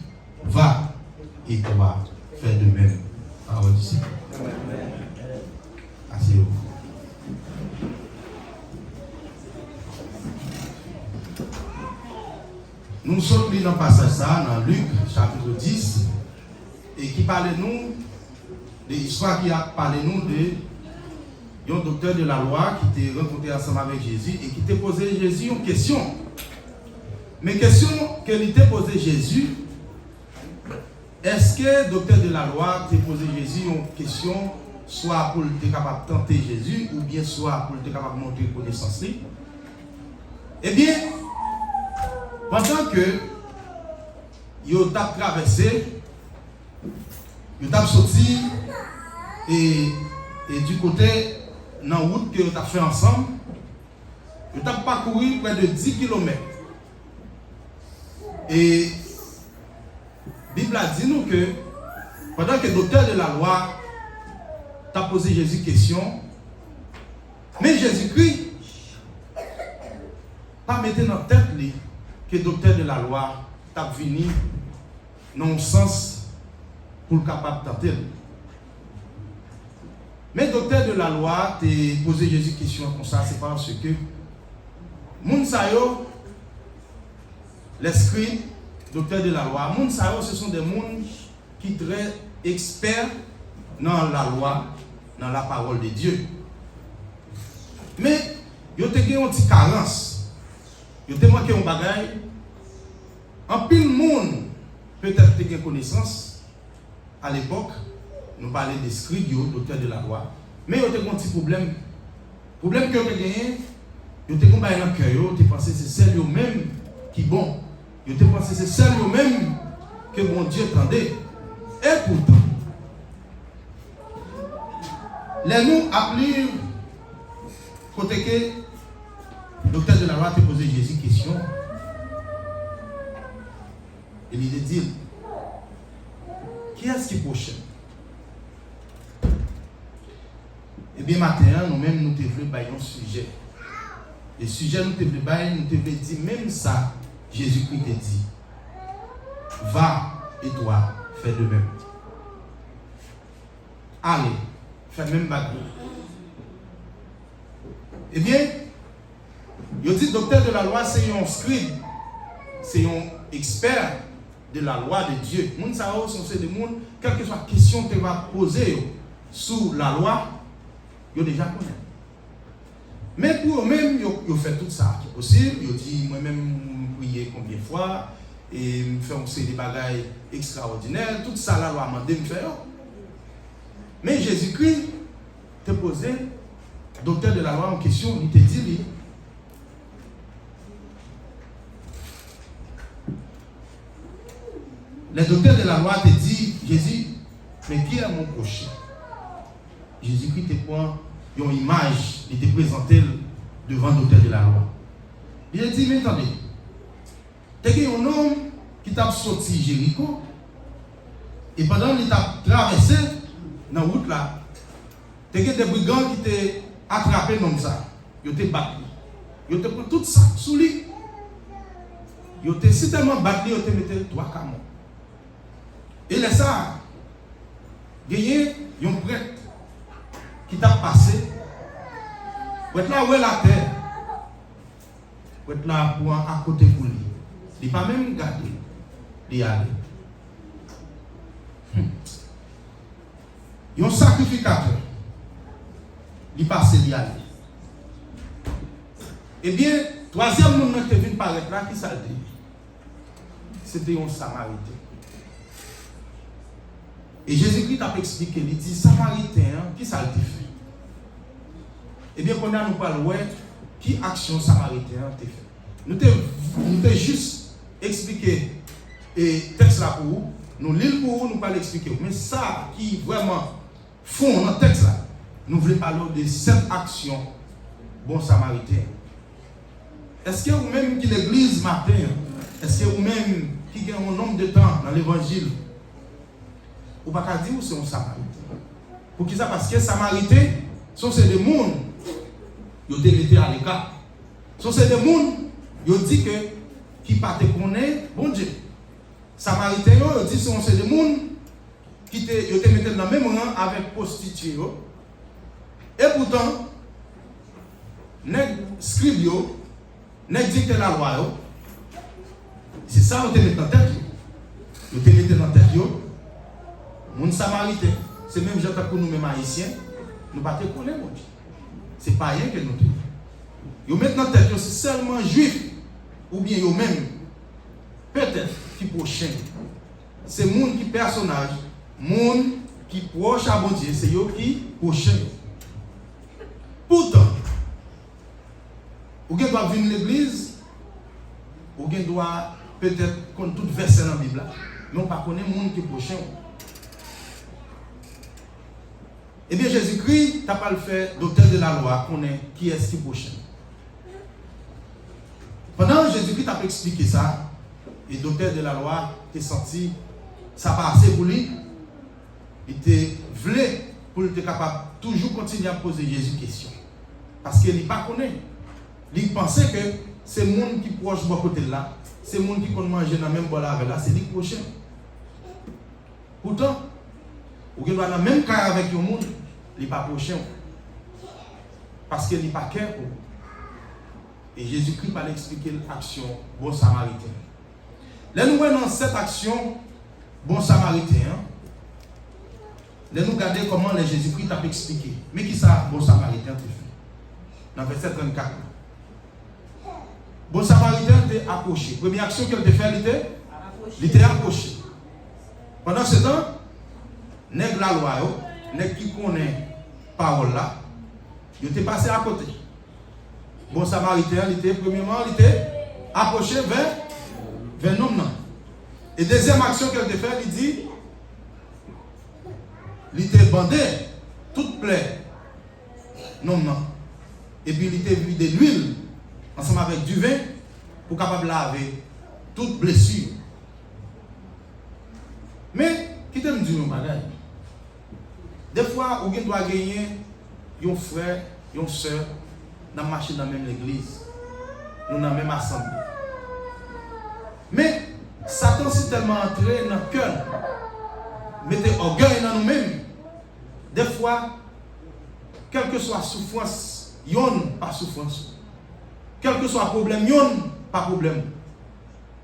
va, et toi, fais de même. Parole du Seigneur. Asseyez-vous. Nous sommes dans le passage ça, dans Luc, chapitre 10, et qui parle nous, de l'histoire qui a parlé nous d'un docteur de la loi qui était rencontré ensemble avec Jésus et qui t'a posé Jésus une question. Mais question qu'il t'a posé Jésus, est-ce que le docteur de la loi t'a posé Jésus une question, soit pour être capable de tenter Jésus, ou bien soit pour être capable de montrer connaissance? Eh bien, pendant que yo t'a traversé, yo t'a sorti et du côté dans la route que yo t'a fait ensemble, yo t'a parcouru près de 10 km. Et la Bible a dit nous que pendant que le docteur de la loi t'a posé Jésus question, mais Jésus-Christ pas mettre dans la tête que le docteur de la loi t'a venu dans le sens pour le capable de tenter. Mais le docteur de la loi t'a posé Jésus question comme ça, c'est parce que moun sa yo, l'esprit, docteur de la loi, moun sa yo, ce sont des moun qui sont très experts dans la loi, dans la parole de Dieu. Mais yo te gen une petite carence, yo te manqué un bagage. En pile monde peut-être te gen connaissance à l'époque. Nous parlons des scribes, docteur de la loi. Mais il y a un petit problème. Le problème que vous avez gagné, vous avez gagné dans le cœur, vous avez pensé que c'est celle même qui est bon. Vous avez pensé que c'est celle même que mon Dieu attendait. Et pourtant, les nous appelés, côté que le docteur de la loi a posé Jésus une question. Et il a dit, qui est-ce qui est prochain? Eh bien, matin, nous-mêmes, nous devons faire un sujet. Le sujet, nous devons dire même ça, Jésus-Christ te dit. Va et toi, fais de même. Allez, fais même bagarre. Eh bien, il dit docteur de la loi, c'est un scribe, c'est un expert de la loi de Dieu. Moun sa ou sont des moun, quelle que soit la question que tu vas poser sous la loi, ils déjà connaissent. Mais pour eux-mêmes, ils fait tout ça qui est possible. Ils disent, moi-même, prier combien de fois, et faire des bagailles extraordinaires, tout ça, la loi m'a demandé de faire. Mais Jésus-Christ te posé, docteur de la loi en question, il te dit, le docteur de la loi te dit, Jésus, mais qui est mon prochain? Jésus-Christ te prend une image, il te présente devant le docteur de la loi. Il a dit, mais attendez, tu as un homme qui t'a sorti Jéricho, et pendant qu'il t'a traversé dans la route là, tu as des brigands qui t'ont attrapé comme ça, ils t'ont battu. Ils t'ont pris tout ça sous lui. Ils t'ont si tellement battu, ils t'ont mis 3 camons. Et là, ça, il y a un prêtre qui t'a passé. Vous êtes là où est la terre. Vous êtes là pour à côté pour lui. Il n'est pas même gardé. Il y aller. Il y a un sacrificateur. Il passe, il y aller. Eh bien, troisième monde qui est venu paraître là, qui ça dit? C'était un Samaritain. Et Jésus-Christ a expliqué, il dit, Samaritain, qui ça a été fait? Eh bien, qu'on a nous parle, ouais, qui action Samaritain a été fait? Nous t'ai juste expliqué et texte là pour vous, nous lisons pour vous, nous pas l'expliquer. Mais ça qui vraiment fond dans le texte là, nous voulons parler de cette action, bon Samaritain. Est-ce que vous-même qui l'église matin, est-ce que vous-même qui gagnez un nombre de temps dans l'évangile, ou pas qu'à dire que c'est un Samaritain? Pour qui ça? Parce que Samaritains, c'est des mondes qui ont été mis à l'écart. C'est des mondes qui ont dit que qui pas te connaît bon Dieu. Samaritains, ils ont dit que c'est des mondes qui ont été mis dans le même rang avec prostituées. Et pourtant, les scribes, les dicteurs de la loi, c'est ça qu'ils ont mis dans la tête. Ils ont mis dans la tête. Les Samaritains, c'est même gens que nous-mêmes haïtiens, nous ne connaissons pas mon Dieu. Ce n'est pas rien que nous disons. Ils mettent dans la tête, c'est seulement juifs, ou bien eux-mêmes, peut-être qui prochain. C'est les gens qui personnage, les gens qui proche à mon Dieu, c'est eux qui prochain. Pourtant, vous doit venir à l'église, vous doit peut-être connaître tout verset dans la Bible, mais on ne connaît pas les gens qui prochain. Eh bien, Jésus-Christ n'a pas le fait d'auteur de la loi, qu'on est qui est qui prochain. Pendant que Jésus-Christ a expliqué ça, et d'auteur de la loi est senti, ça pas assez pour lui, il était voulu pour être capable de toujours continuer à poser Jésus question. Parce qu'il n'est pas connu. Il pensait que c'est le monde qui est proche de ce côté-là, c'est le monde qui peut manger dans le même bol avec là, c'est lui prochain. Pourtant, vous êtes dans le même cas avec le monde, il n'est pas prochain. Parce qu'il n'est pas clair pour vous. Et Jésus-Christ va expliquer l'action bon samaritain. Là, nous voyons dans cette action bon samaritain, là, nous regardons comment Jésus-Christ a expliqué. Mais qui ça, bon samaritain, tu fait? Dans verset 34. Bon samaritain était approché. Première action qu'il a fait, il était approché. Pendant ce temps, nèg la loi, nèg qui connaît parole là, il était passé à côté. Bon samaritain, il était approché vers l'homme. Et deuxième action qu'elle a fait, il dit, il était bandé, toute plaie, non. Et puis il était vidé de l'huile, ensemble avec du vin, pour capable laver toute blessure. Mais, qui t'aime dire, madame? Des fois, on doit gagner un frère, une soeur, dans marcher dans la même église, nous dans la même assemblée. Mais Satan s'est tellement entré dans le cœur, mettez orgueil dans nous-mêmes. Des fois, quelle que soit la souffrance, il n'y a pas souffrance. Quel que soit le problème, il n'y a pas problème.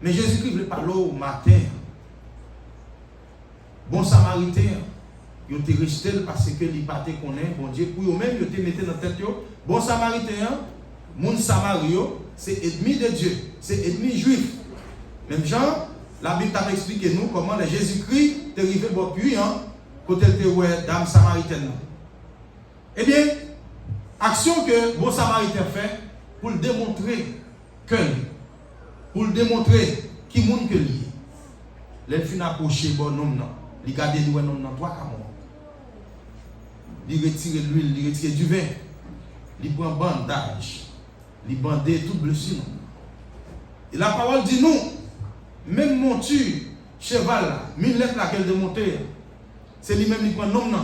Mais Jésus-Christ voulait parler au matin. Bon samaritain, il était resté parce que il pas connaît bon Dieu pour eux-mêmes il était metté dans tête bon samaritain moun samario c'est ennemi de Dieu, c'est ennemi juif. Même Jean, la Bible t'a expliqué nous comment le Jésus-Christ est arrivé bon puits côté de dame samaritaine. Eh bien, action que bon samaritain fait pour le démontrer que pour le démontrer qui monde que lui. Les fin approcher bon homme non, il garde nous homme dans trois camots. Il retire l'huile, il retire du vin, il prend bandage, il bande toute blessure. Et la parole dit nous, même monture, cheval, 1000 lettres laquelle de monter, c'est lui-même qui prend l'homme,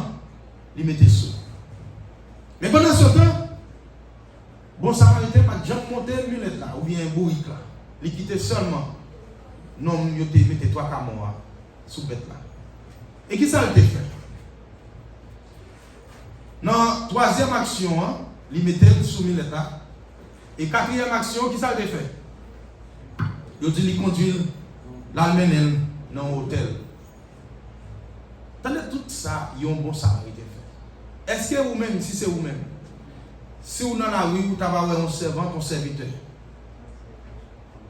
il mettait sous. Mais pendant ce temps, bon samaritain pas déjà monter 1000 lettres là, ou bien un bourrique là, il quittait seulement, non, il mettait trois camots sous bête là. Et qui ça a été fait? Dans troisième action, il mettait sous 1000 lettres. Et quatrième action, qui ça a été fait? Il dit qu'il conduit l'Allemagne dans l'hôtel. Attendez, tout ça, il y a un bon samaritain fait. Est-ce que vous-même, si c'est vous-même, si vous dans la rue, vous avez un servant, un serviteur,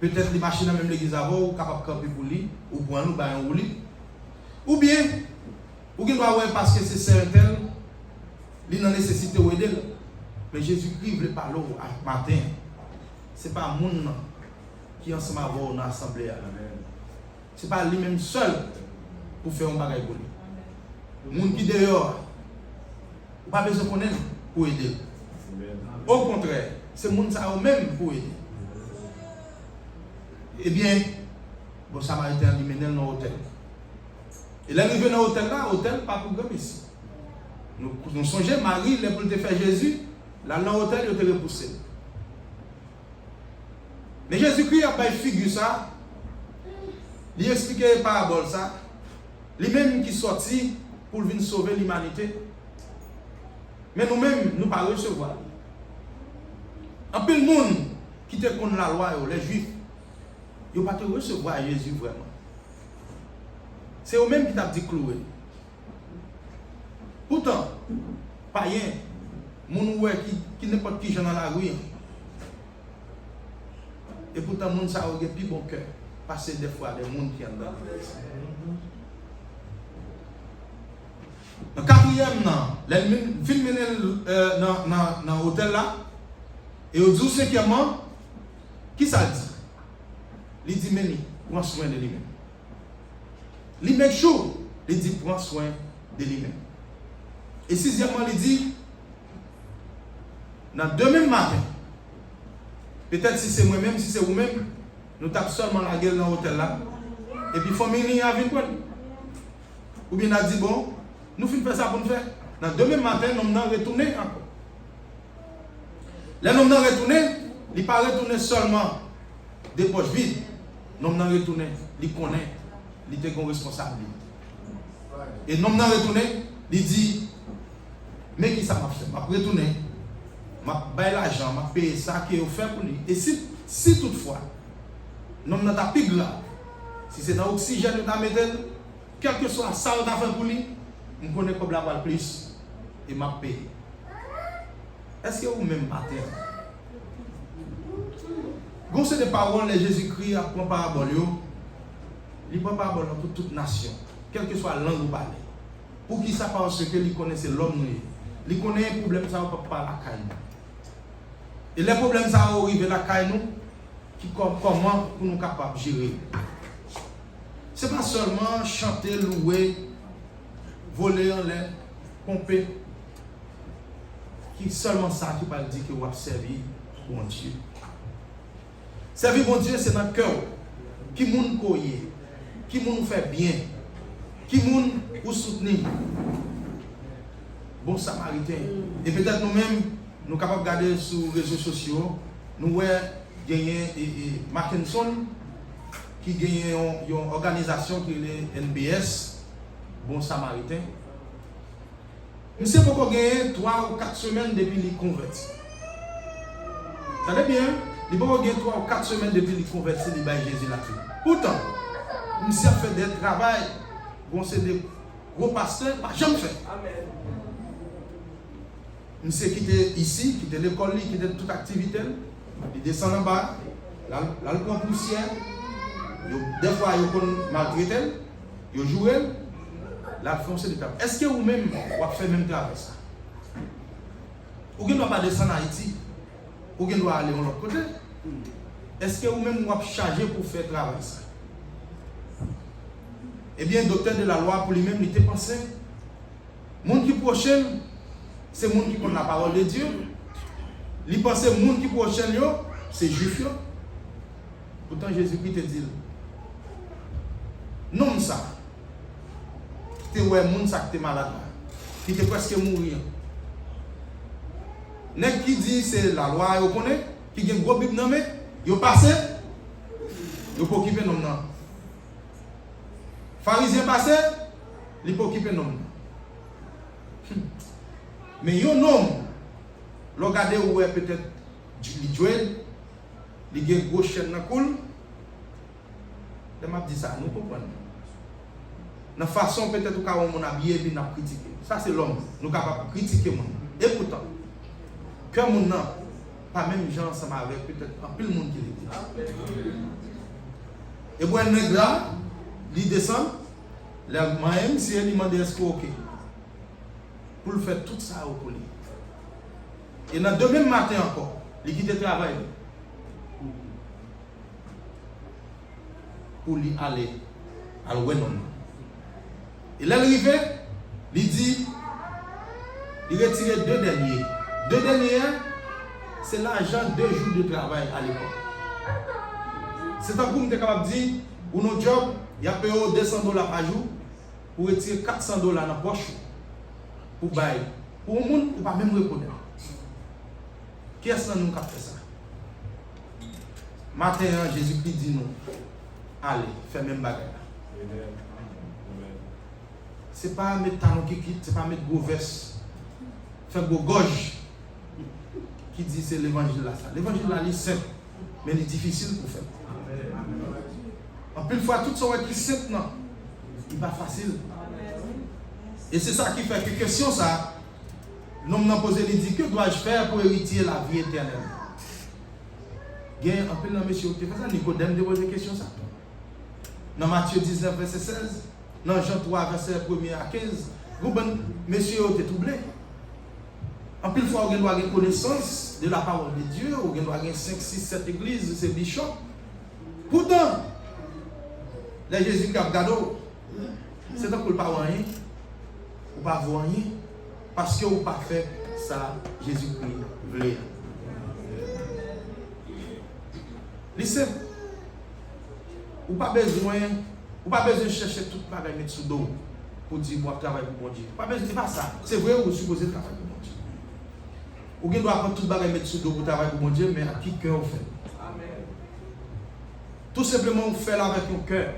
peut-être les machines même l'église avant, ou capable de camper pour lui, ou pour nous, un roulis. Ou bien, vous doit avoir parce que c'est certain, il n'a nécessité d'aider. Mais Jésus-Christ voulait parler au matin. Ce n'est pas le monde qui est ensemble dans l'assemblée. Ce n'est pas lui-même seul pour faire un bagage pour lui. Le monde qui est dehors, vous n'avez pas besoin de connaître pour aider. Au contraire, c'est le monde qui est même pour aider. Eh bien, bon samaritain lui mène dans l'hôtel. Et l'arrivée dans l'hôtel là, hôtel pas pour grand ici. Nous songeons, Marie, les pour te faire Jésus, là dans l'hôtel, il te repoussé. Mais Jésus-Christ a pas figure ça. Il explique la parabole ça. Lui-même qui sorti pour venir sauver l'humanité. Mais nous-mêmes, nous ne pas recevoir. Un peu le monde qui te contre la loi, les juifs, ils ne pas te recevoir Jésus vraiment. C'est eux-mêmes qui t'ont dit clouer. Pourtant, païen, mon qui n'importe qui dans la rue. Et pourtant, mon ça a un plus bon cœur. Passer des fois des gens qui sont dans le quatrième, les films dans l'hôtel là, et au 12e, qui ça dit? Il dit, Meni, prends soin de lui-même. Il make sure, il dit, prends soin de lui-même. Et 6e, il dit, dans demain matin, peut-être si c'est moi-même, si c'est vous-même, nous tapons seulement la gueule dans l'hôtel là, et puis famille a vu quoi? Ou bien on a dit, bon, nous faisons ça pour nous faire. Dans demain matin, nous allons retourner encore. Là, nous allons retourner, il ne pas retourner seulement des poches vides. Nous allons retourner, il connaît, il est une responsabilité. Et nous allons retourner, il dit, mais qui ça m'a fait? Je vais retourner, je vais payer l'argent, je vais payer ça qui est offert pour lui. Et si toutefois, nous allons faire plus grave, si c'est dans l'oxygène, nous allons mettre, quel que soit ça, nous allons faire pour lui, je connais pas la plus et m'a payé. Est-ce que vous-même matin, vous savez des paroles de Jésus-Christ à prendre parabole, il prend parabole pour toute nation, quelle que soit la langue ou parler. Pour qui ça parce que il connaissait l'homme, il connaît un problème ça va pas la caille. Et les problèmes ça arrive la caille nous, qui comment pour nous capables de gérer. C'est pas seulement chanter, louer, voler en l'air, pomper, qui seulement ça qui va dire que vous avez servi bon Dieu. Servir bon Dieu, c'est dans le cœur. Qui moun koye, qui moun fait bien, qui moun vous soutenir. Bon samaritain. Et peut-être nous-mêmes, nous sommes capables de regarder sur les réseaux sociaux, nous voyons gagner Mackinson, qui gagne une organisation qui est NBS, Bon Samaritain. Nous savons pourquoi gagner 3 ou 4 semaines depuis les convertis. Ça va bien? Il va gagner 3 ou 4 semaines depuis les convertis, il va Jésus là-dessus. Pourtant, nous avons fait des travaux, c'est des gros pasteurs, pas jamais fait. Amen. Nous avons quitté ici, quitté l'école, quitté toute activité, il descend en bas, là, il prend poussière. Des fois, ils maltraitent, ils jouent, là, ils font ce travail. Est-ce que vous-même, vous avez fait le même travail? Ou vous ne doit pas descendre en Haïti? Ou vous doit aller de l'autre côté? Est-ce que vous-même, vous avez chargé pour faire le travail? Eh bien, le docteur de la loi, pour lui-même, il était pensé. Le monde qui prochaine, c'est le monde qui connaît la parole de Dieu. Il pensait que le monde qui prochaine, c'est juif. Pourtant, Jésus-Christ te dit, non, ça. Qui te ouais, moun ça qui te malade, qui te presque mourir. Nèg qui dit c'est la loi, vous connaissez, qui a un gros bible nommé, vous passez, vous pouvez occuper nom nan. Pharisien passé, il peut occuper nom nan. Mais yon homme, le regardez où est peut-être Joël, il a une grosse chaîne dans le cou. Je m'a dit ça, nous comprenons. La façon peut-être où on a habillé et on a critiqué. Ça c'est l'homme. Nous sommes capables de critiquer le monde. Et pourtant, que le monde n'a pas même gens ensemble avec peut-être un peu le monde qui l'était. Et pour un nègre là, il descend, moi-même, si il demande est-ce que ok. Pour le faire tout ça au poli. Et dans demain matin encore, il quitte le travail. Pour lui aller à l'ouest. Et là, il arrive, il dit, il retire 2 derniers. 2 derniers, c'est l'argent de 2 jours de travail à l'époque. C'est un coup que tu es capable de dire, pour nos jobs, il y a payé $200 par jour pour retirer $400 dans la poche pour bail. Pour un monde, ou pas même reconnaître. Qui est-ce que nous avons fait ça? Matin, Jésus-Christ dit nous, allez, fais même bagarre. Ce n'est pas mettre talon qui quitte, ce n'est pas mettre gros veste, faire gros gorge qui dit c'est l'évangile là. L'évangile là, il est simple, mais il est difficile pour faire. En plus, fois, tout ça qui est simple, non, il n'est pas facile. Et c'est ça qui fait que question ça, l'homme n'a posé, il dit, que dois-je faire pour hériter la vie éternelle? Il y a un peu de monsieur qui fait ça, Nicodème de poser question ça. Dans Matthieu 19, verset 16, dans Jean 3, verset 1 à 15, monsieur est troublé. En plus, il faut avoir une connaissance de la parole de Dieu, ou avoir 5, 6, 7 églises, c'est bishop. Pourtant, les Jésus qui a regardé, c'est donc que vous ne pouvez pas rien, vous ne pouvez pas voir rien, parce que vous n'avez pas fait ça, Jésus-Christ voulait. Listen, vous n'avez pas besoin de chercher tout le bagage mettre sous dos pour dire moi travaille pour bon Dieu. Pas besoin de pas ça. C'est vrai vous supposez travailler pour bon Dieu. Vous devez apprendre tout le bagage mettre sous dos pour travailler pour bon Dieu, mais à qui cœur vous fait? Amen. Tout simplement vous faites avec un cœur,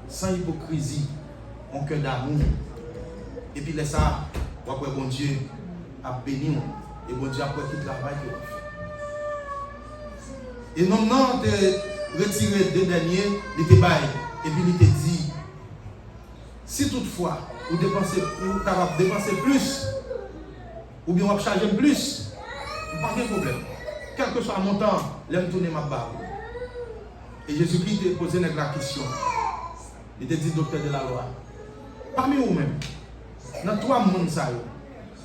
sans hypocrisie, un cœur d'amour. Et puis laissez ça, vous après bon Dieu a béni et bon Dieu après tout le travail que vous faites. Et non, de retirer deux derniers, il te baille. Et puis il te dit, si toutefois vous dépensez plus, ou bien vous chargez plus, pas de problème. Quel que soit mon temps, l'aime tourner ma barre. Et Jésus-Christ te posé la question. Il te dit, docteur de la loi, parmi vous-même, dans trois mondes,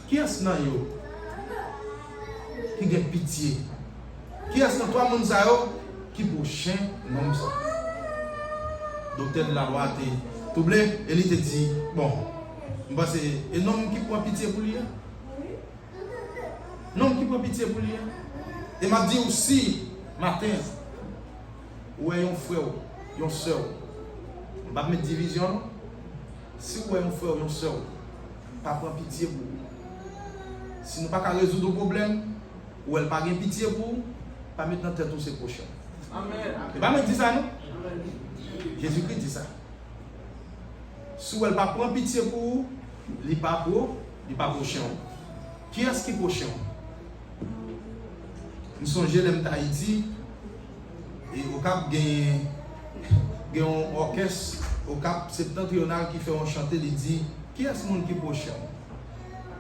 qui est-ce qui a pitié? Qui est-ce que toi, mon sao, qui prochain nom ça? Docteur de la loi, tu oublies, et il te dit, bon, c'est un homme qui prend pitié pour lui. Un homme qui prend pitié pour lui. Et m'a dit aussi, matin, où est un frère, une soeur, on va mettre division. Si vous avez un frère, une soeur, pas prendre pitié pour vous. Si nous ne pouvons pas résoudre le problème, ou elle n'a pas pitié pour vous, pas mettre dans tête tous ses prochains. Amen. Et pas me dire ça, non? Jésus-Christ dit ça. Si elle ne pas prendre pitié pour vous, il n'est pas prochain. Qui est-ce qui est prochain? Nous sommes jeunes d'Haïti et au Cap, il y a un orchestre au Cap septentrional qui fait un chanter, il dit qui est ce monde qui est prochain?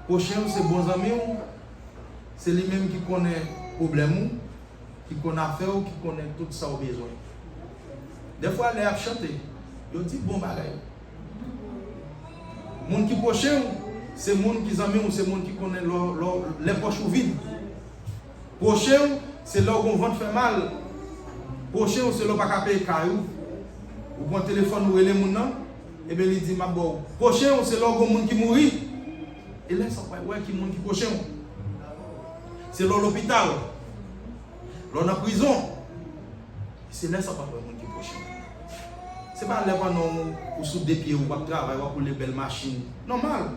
Prochain, c'est bons amis, c'est lui-même qui connaît le problème, qui connaît l'affaire, qui connaît tout ça au besoin. Des fois, les a chanté, ils disent bon bagage. Le monde qui est prochain, c'est le monde qui est amis, c'est le monde qui connaît les poches vides. Prochain, c'est là où on vente fait mal. Prochain, c'est là où on va payer caillou. Ou prend le téléphone ou les gens, et bien il dit ma bon. Prochain, c'est là où on monde qui mourit. Et là, ça va ouais qui monde qui prochain. C'est là l'hôpital. Là dans la prison. C'est là ça va pas monde qui prochain. C'est pas là où sous des pieds ou pas travailler pour les belles machines. Normal.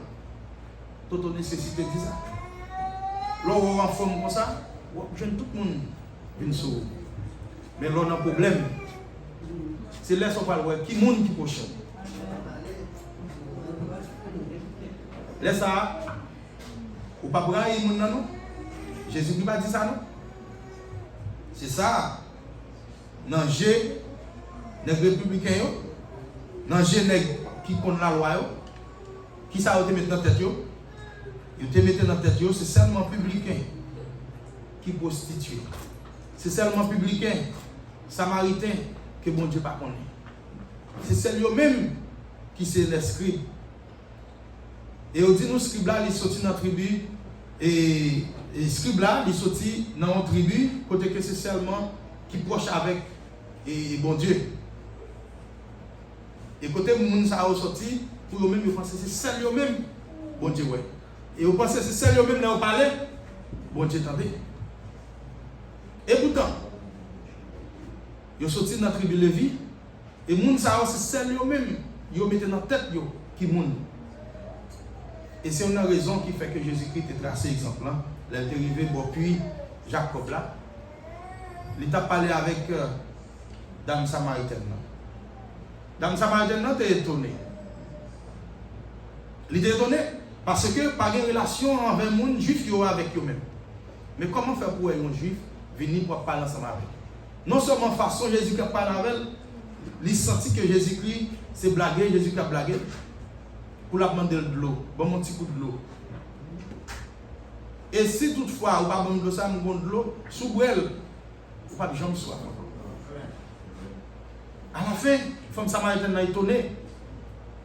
Toute nécessité dit ça. Là où on en forme comme ça, jeune tout le monde vient sauver. Mais là on a un problème. C'est là qu'on parle ouais qui monde qui prochain. Laisse ça. Ou pas brailler monde non. Jésus ne pas dit ça non. C'est ça. Dans G les républicains dans G qui connaît la loi qui ça te mettre dans tête yo. Ils te mettent dans tête c'est seulement publicain qui prostitue. C'est seulement publicain samaritain que bon Dieu pas connaît. C'est ceux même qui c'est les scribes. Et on dit nous scribes là, ils sortent dans la tribu et scribes là, ils sortent dans une tribu côté que c'est seulement qui proche avec et bon Dieu. Et côté moun ça a sorti pour eux même ils pensent c'est ceux même bon Dieu ouais. Et vous pensez que c'est ceux même là où parler bon Dieu attendez. Et pourtant ils sortent dans la tribu Lévi et moun ça c'est ceux même ils mettent dans tête yo qui moun. Et c'est une raison qui fait que Jésus-Christ est tracé exemple. Là. Il est arrivé, bon, puis Jacob là. Il t'a parlé avec Dame Samaritaine. Dame Samaritaine, tu es étonné. Il était étonné parce que pas de relation avec les gens juifs avec eux-mêmes. Mais comment faire pour les juifs venir pour parler ensemble avec? Non seulement façon Jésus-Christ parle avec elle, il sentit que Jésus-Christ c'est blagué, Jésus-Christ a blagué. Pour la demander de l'eau, bon mon petit coup de l'eau. Et si toutefois, ou pas bon de ça, mon de l'eau, sous elle, ou pas de jambe soif. À la fin, femme samaritaine a étonné.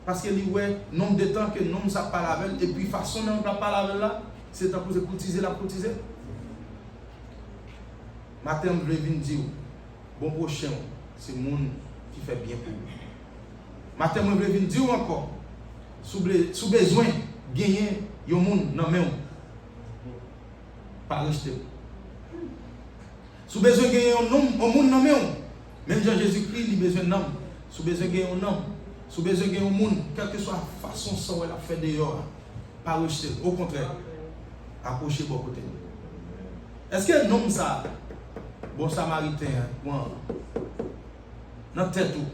Parce qu'elle dit, ouais, nombre de temps que nous ça parle avec elle, et puis façon dont on parle avec elle là, c'est temps pour cotiser, la cotiser. Matin, je vais venir dire, bon prochain, c'est le monde qui fait bien pour vous. Matin, je vais venir dire encore, sous besoin de gagner un monde dans le monde. Pas rejeter. Sous besoin de gagner un monde dans le monde. Même Jean-Jésus-Christ, il a besoin d'un homme. Sous besoin de gagner un homme. Sous besoin de gagner un monde. Quelle que soit la façon dont elle a fait dehors. Pas rejeter. Au contraire, approcher bon côté. Est-ce que un homme ça, bon samaritain, dans tête tout,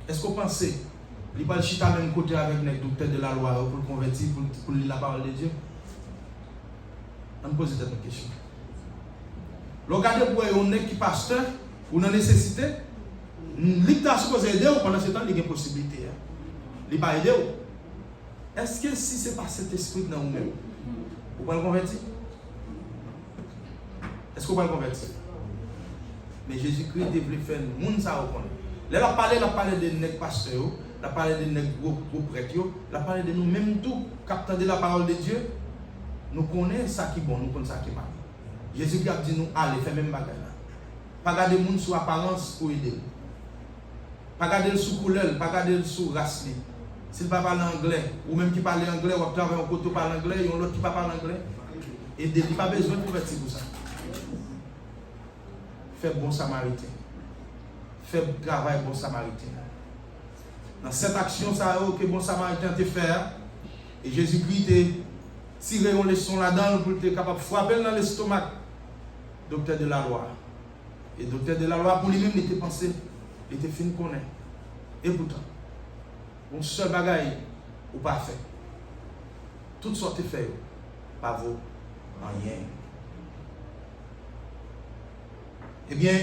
est-ce qu'on pensait il va le chita même côté avec les docteurs de la loi pour le convertir, pour lire la parole de Dieu? On me pose cette question. Regardez pour un nègre qui pasteur, ou dans nécessité, il t'a supposé aider pendant ce temps, il y a une possibilité. Il va aider. Est-ce que si ce n'est pas cet esprit dans vous-même, vous pouvez le convertir? Est-ce que vous pouvez le convertir? Mais Jésus-Christ devait faire le monde ça reconnaître. Là, il a parlé de nègres pasteurs. La parole de nos gros prêtres, la parole de nous-mêmes tout, captant de la parole de Dieu, nous connaissons ça qui est bon, nous connaissons ça qui est mal. Jésus a dit nous, allez, faites même bagage là. Pas garder les gens sous apparence pour aider. Pas garder le sous couleur, pas garder le sous race. S'il ne parle pas anglais, ou même qui parle anglais, ou travaille un côté parle anglais, et l'autre qui ne parle pas anglais, et il n'a pas besoin de convertir pour ça. Fais bon samaritain. Fais travail bon samaritain. Dans cette action, ça que bon samaritain te faire, et Jésus-Christ te tiré une leçon là-dedans pour être capable de frapper dans l'estomac. Docteur de la loi. Et docteur de la loi, pour lui-même, il était pensé, il était fin de connaître. Et pourtant, un seul bagaille, ou pas fait. Toutes sortes de fait, pas vaut rien. Eh bien,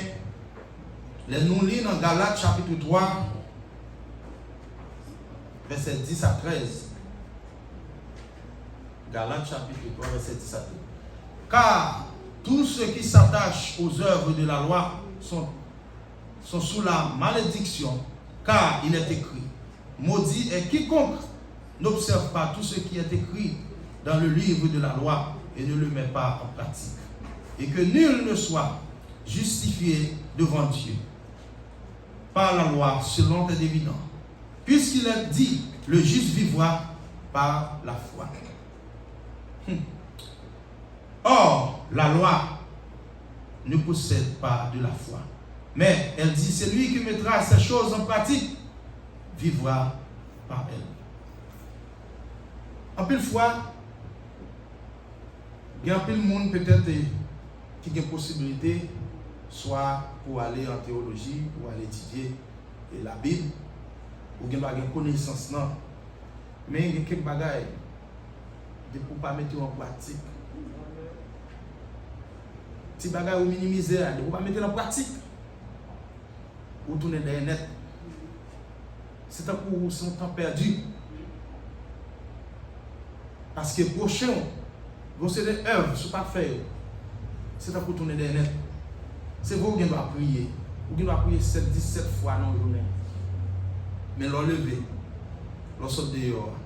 les nous lisons dans Galates chapitre 3, verset 10 à 13. Galates chapitre 3, verset 10 à 13. Car tous ceux qui s'attachent aux œuvres de la loi sont sous la malédiction, car il est écrit, maudit est quiconque n'observe pas tout ce qui est écrit dans le livre de la loi et ne le met pas en pratique. Et que nul ne soit justifié devant Dieu par la loi selon est évident. Puisqu'il est dit, le juste vivra par la foi. Or, la loi ne possède pas de la foi. Mais elle dit, celui qui mettra ces choses en pratique vivra par elle. En pile fois, il y a un peu de monde peut-être qui a une possibilité, soit pour aller en théologie, pour aller étudier la Bible, ou bien pas une connaissance non, mais il y a quelques bagages pour ne pas mettre en pratique. Si bagages ou minimiser, pour ne pas mettre en pratique, ou tourner dans les net. C'est un pour son temps perdu. Parce que prochain, vous avez des œuvres, ce n'est pas faire. C'est un pour tourner dans les net. C'est vous qui doit prier. Vous doit prier 17 fois dans la journée. Mais l'on levé, l'on sort dehors.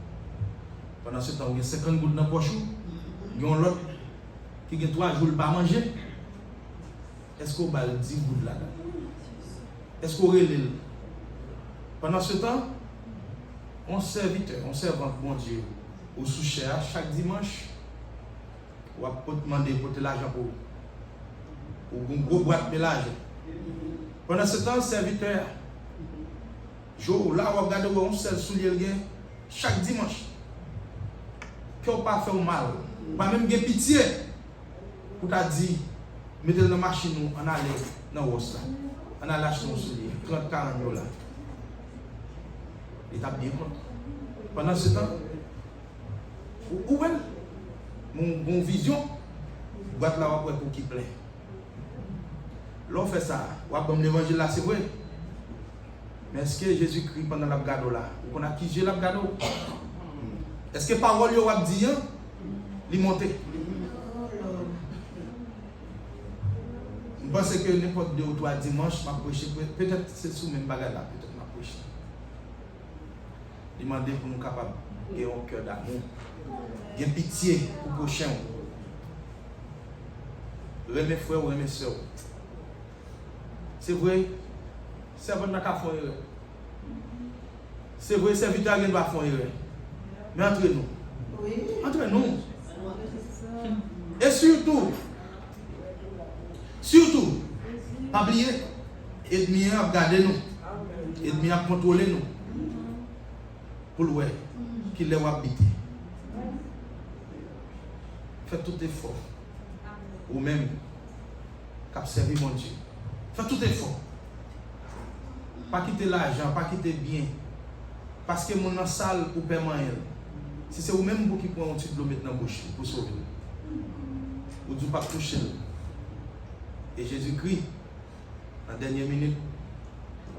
Pendant ce temps, il y a 50 gouttes dans la poche. Il y a l'autre qui a 3 jours pas manger. Est-ce qu'on va 10 gouttes là-dedans? Est-ce qu'on relève? Pendant ce temps, on serviteur, on servante, mon Dieu, au sous-cher, chaque dimanche, on va demander pour l'argent pour une grosse boîte de l'argent. Pendant ce temps, serviteur, jour là, on regarde où on sert soulier le gain chaque dimanche. que vous pas fait mal, pas même de pitié, pour t'a dit, mettez dans la machine, on allait dans le house, on allait acheter un soulier, 30-40 $. Et t'as bien compte. Pendant ce temps, où est mon vision, boîte là, pour qui plaît. L'on fait ça, on va l'évangile là, c'est vrai. Mais est-ce que Jésus-Christ pendant la gado là, on a qui j'ai la gado? Est-ce que parole yo a dit, il monte? Je pense que n'importe 2 ou 3 dimanches, je prêcher, peut-être c'est sous même bagarre là, peut-être je prêcher. Demander pour nous capables d'avoir un cœur d'amour, de pitié pour le prochain. Mes frères ou mes soeurs. C'est vrai, servant n'a qu'à faire erreur. C'est vrai, serviteur n'a pas faire erreur. Mais entre nous. Entre nous. Et surtout, pas oublier, ennemi à garder nous, ennemi à contrôler nous. Pour le qu'il les a habité. Faites tout effort. Ou même, cap servir mon Dieu. Faites tout effort. Pas quitter l'argent, pas quitter bien. Parce que mon salle ou paiement. Si c'est vous-même qui prend un petit de l'eau dans la bouche pour sauver. Vous ne pouvez pas toucher. Et Jésus-Christ, dans la dernière minute,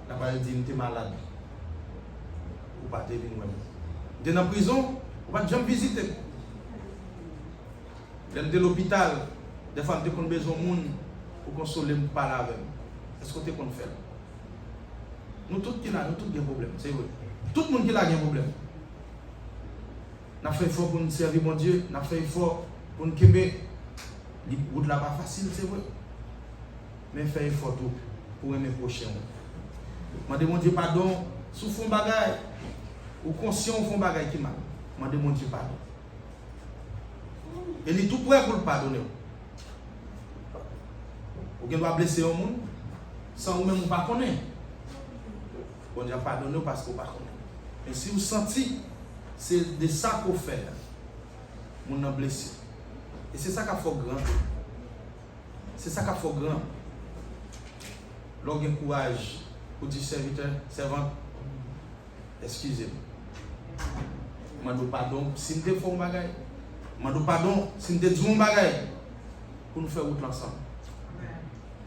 il a dit que tu es malade. Ou pas te venir même. Tu es dans la prison, ou pas jamais visiter. Tu es dans l'hôpital, des fois tu as besoin de monde pour consoler ou parler avec. Est-ce que tu es faire? Nous tous qui là, nous tous des problèmes, c'est vrai. Tout le monde qui a un problème. Nous avons fait effort pour nous servir mon Dieu, nous avons fait effort pour nous quitter. Les routes là pas facile, c'est vrai. Mais fait effort tout pour aimer le prochain. Je demande Dieu pardon, si vous faites des choses, ou conscient vous faites des choses qui mal. Je demande Dieu pardon. Et il est tout prêt pour le pardonner. Vous ne pouvez pas blesser un monde sans vous-même ne pas connaître. Vous ne pouvez pas pardonner parce que vous ne pas connaître. Mais si vous sentez, c'est de ça qu'on fait. Vous n'avez blessé. Et c'est ça qui a fait grand. C'est ça qui a fait grand. Lorsque vous avez courage pour dire serviteur, servante, excusez-moi. Je demande pardon si je fais un bagage. Je demande pardon si je dis un bagage. Pour nous faire route ensemble.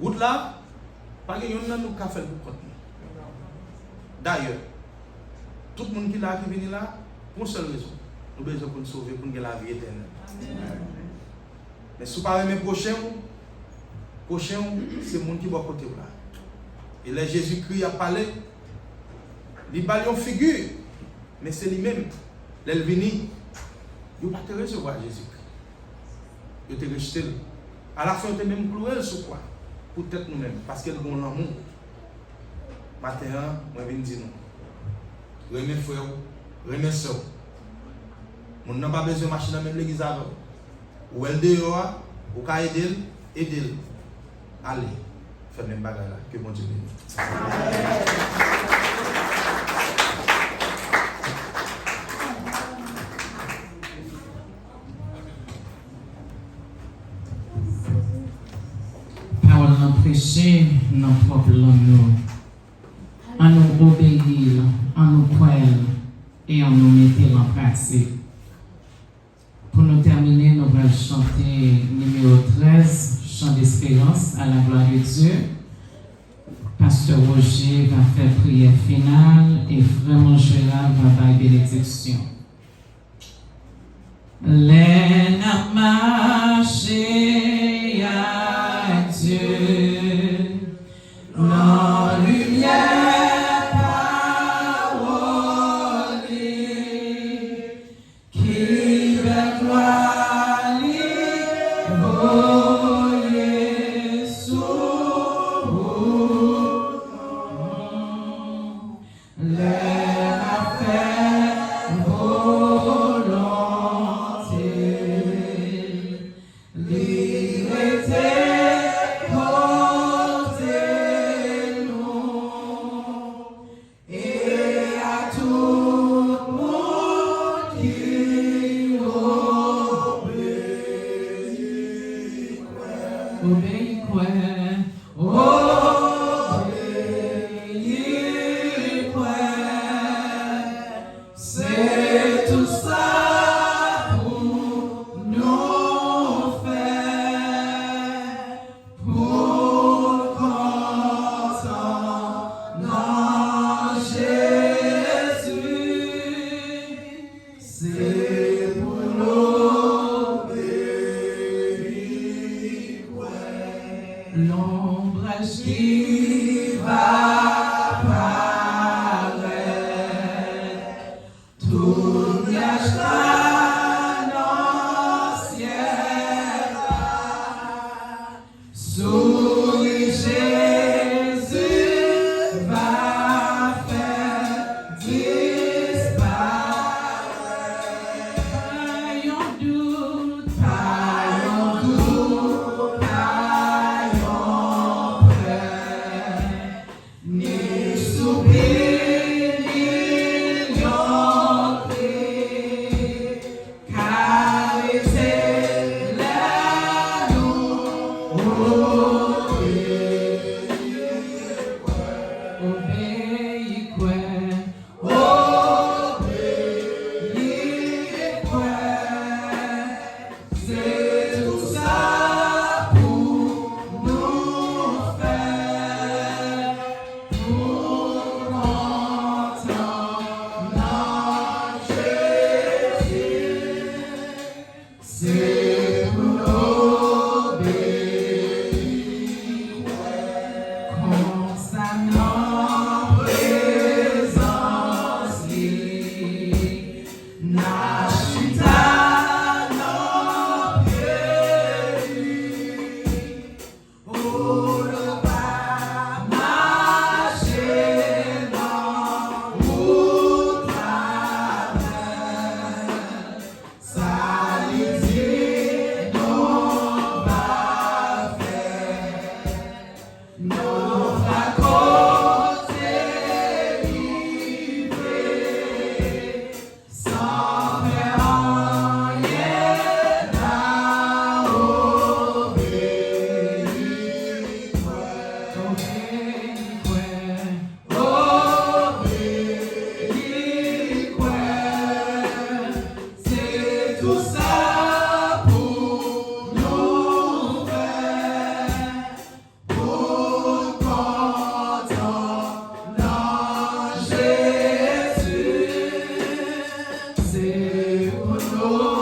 Route là, pas que nous avons fait pour compte. D'ailleurs, tout le monde qui est là, qui vient là, pour une seule raison. Nous avons besoin de nous sauver pour nous la vie éternelle. Mais si vous parlez mes prochains, c'est le monde qui va côté là. Et là, Jésus-Christ a parlé, il n'a pas une figure, mais c'est lui-même. Là, il vient, il n'a pas te recevoir Jésus-Christ. Il te rejeté. À la fin, il te même cloué sur quoi? Pour peut-être nous-mêmes, parce qu'il y a bon amour. Maintenant, je viens dire nous. Remets frère, remets soeur. On n'a pas besoin de marcher dans même l'église avant. Ou elle dehors, ou qu'à aider, aider. Allez, faites même bagarre là, que bon Dieu bénisse. Parole non prêcher, non propre langue, à nous obéir, à nous croire et à nous mettre en pratique. Pour nous terminer, nous allons chanter numéro 13, chant d'espérance à la gloire de Dieu. Pasteur Roger va faire prière finale et Frère Gérard va faire bénédiction. Les n'a marché à Dieu, non lumière. Live obéis quoi, obéis quoi, c'est tout ça pour nous faire, pour content dans Jésus, c'est pour l'obéir quoi, l'ombrage qui va paraître, tout nuage dans le ciel, souris Jésus va faire disparaître. Ayons doute, ayons peur, ni soupir, ni lion, car c'est là nous obéis quoi, obéis quoi, c'est tout ça pour nous faire, pour content dans Jésus, c'est pour l'obéir constamment présence libre, n'a chuta nos pieds, oh le pas marcher dans route travers, ça nous va faire, nos facultés livrées, sans faire rien d'obéir quoi, obéir quoi, c'est tout ça pour nous faire, pour content dans Jésus, c'est pour l'obéir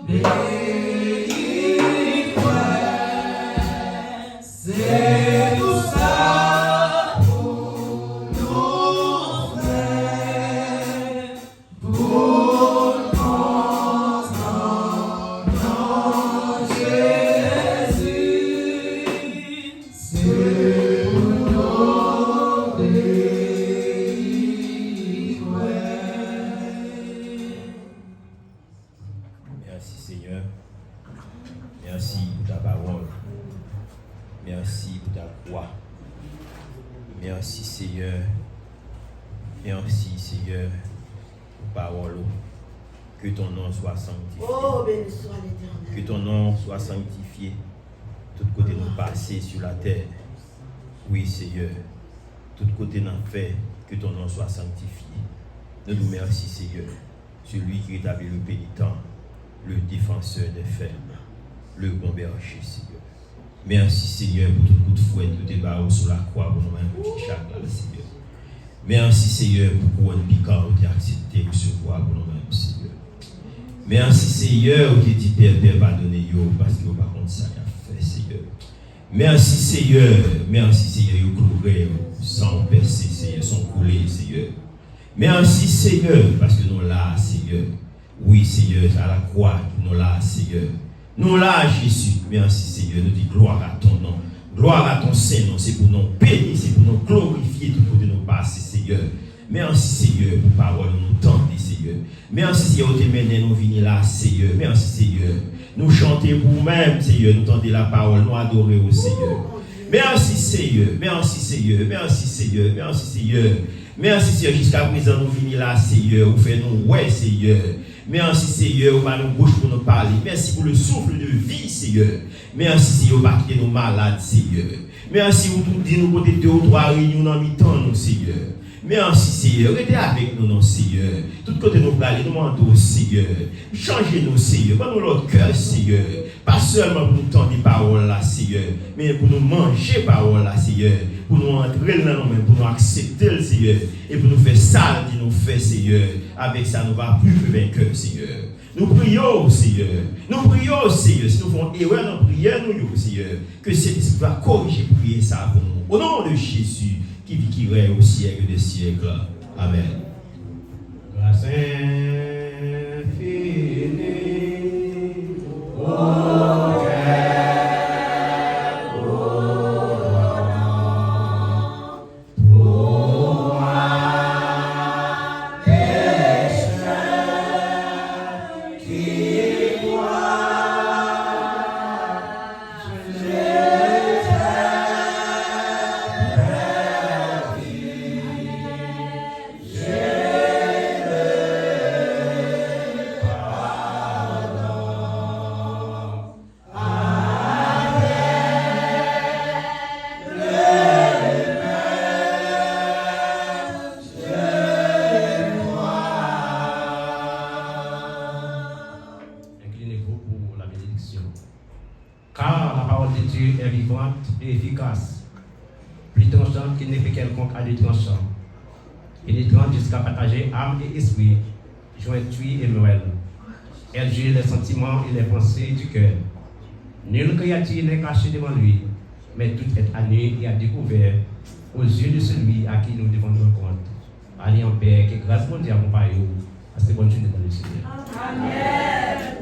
obéir quoi, c'est tout ça pour nous faire, pour content dans Jésus, c'est pour l'obéir quoi. Merci Seigneur. Merci pour ta parole. Merci pour ta croix. Merci Seigneur. Merci Seigneur pour ta parole. Que ton nom soit sanctifié. Oh, béni soit l'Éternel. Que ton nom soit sanctifié. Tout côté nous passer sur la terre. Oui Seigneur. Tout côté nous fait que ton nom soit sanctifié. Nous nous remercions Seigneur. Celui qui rétablit le pénitent, le défenseur des faibles, le bon berger Seigneur. Merci Seigneur pour tout coup de fouet que tu débarres sur la croix pour nous-mêmes petit chaque Seigneur. Merci Seigneur pour couronne piquant que tu as accepté recevoir pour nous-mêmes Seigneur. Merci Seigneur où tu dis Père pardonnez yo parce que par contre ça a fait Seigneur. Merci Seigneur, vous couvrez sans percer Seigneur, sans couler Seigneur. Merci Seigneur parce que nous là Seigneur. Oui Seigneur, à la croix, nous là Seigneur. Nous là Jésus. Merci Seigneur, nous disons gloire à ton nom. Gloire à ton Saint-Nom, c'est pour nous bénir, c'est pour nous glorifier tout côté nous passer Seigneur. Merci Seigneur pour parole nous tendre Seigneur. Merci Seigneur pour te mener nous venir là Seigneur. Merci Seigneur. Nous chanter pour nous-mêmes Seigneur, nous tendre la parole, nous adorer au Seigneur. Merci Seigneur, merci Seigneur, merci Seigneur, merci Seigneur. Merci Seigneur, jusqu'à présent nous venir là Seigneur, vous faites nous ouais Seigneur. Merci Seigneur, pour nous bouche pour nous parler. Merci pour le souffle de vie, Seigneur. Merci Seigneur, pour quitter nos malades, Seigneur. Merci pour tout dire nous côté 2 ou 3 réunions dans mi-temps, nous, Seigneur. Merci Seigneur, restez avec nous, non Seigneur. Tout côté nous parler, nous demandons, Seigneur. Changez-nous, Seigneur. Donne-nous notre cœur, Seigneur. Pas seulement pour nous tendre des paroles là, Seigneur, mais pour nous manger paroles là, Seigneur. Pour nous entrer dans nous-mêmes, pour nous accepter le Seigneur. Et pour nous faire ça, dit nous fait, Seigneur. Avec ça, nous va plus que vainqueur, Seigneur. Nous prions, Seigneur. Nous prions, Seigneur. Si nous faisons erreur dans la prière, nous, Seigneur. Que cet esprit va corriger prier ça pour nous. Au nom de Jésus, qui vit, qui règne au siècle des siècles. Amen. Grâce infinie. Oh, Car la parole de Dieu est vivante et efficace, plus tranchante qu'il n'est fait quelconque à deux tranchants, pénétrante jusqu'à partager âme et esprit, jointure et moelle. Elle juge les sentiments et les pensées du cœur. Nulle créature n'est cachée devant lui, mais tout est à nu et à découvert aux yeux de celui à qui nous devons rendre compte. Allez en paix, que grâce pour Dieu accompagne vous. À cette bonne journée dans le Seigneur. Amen.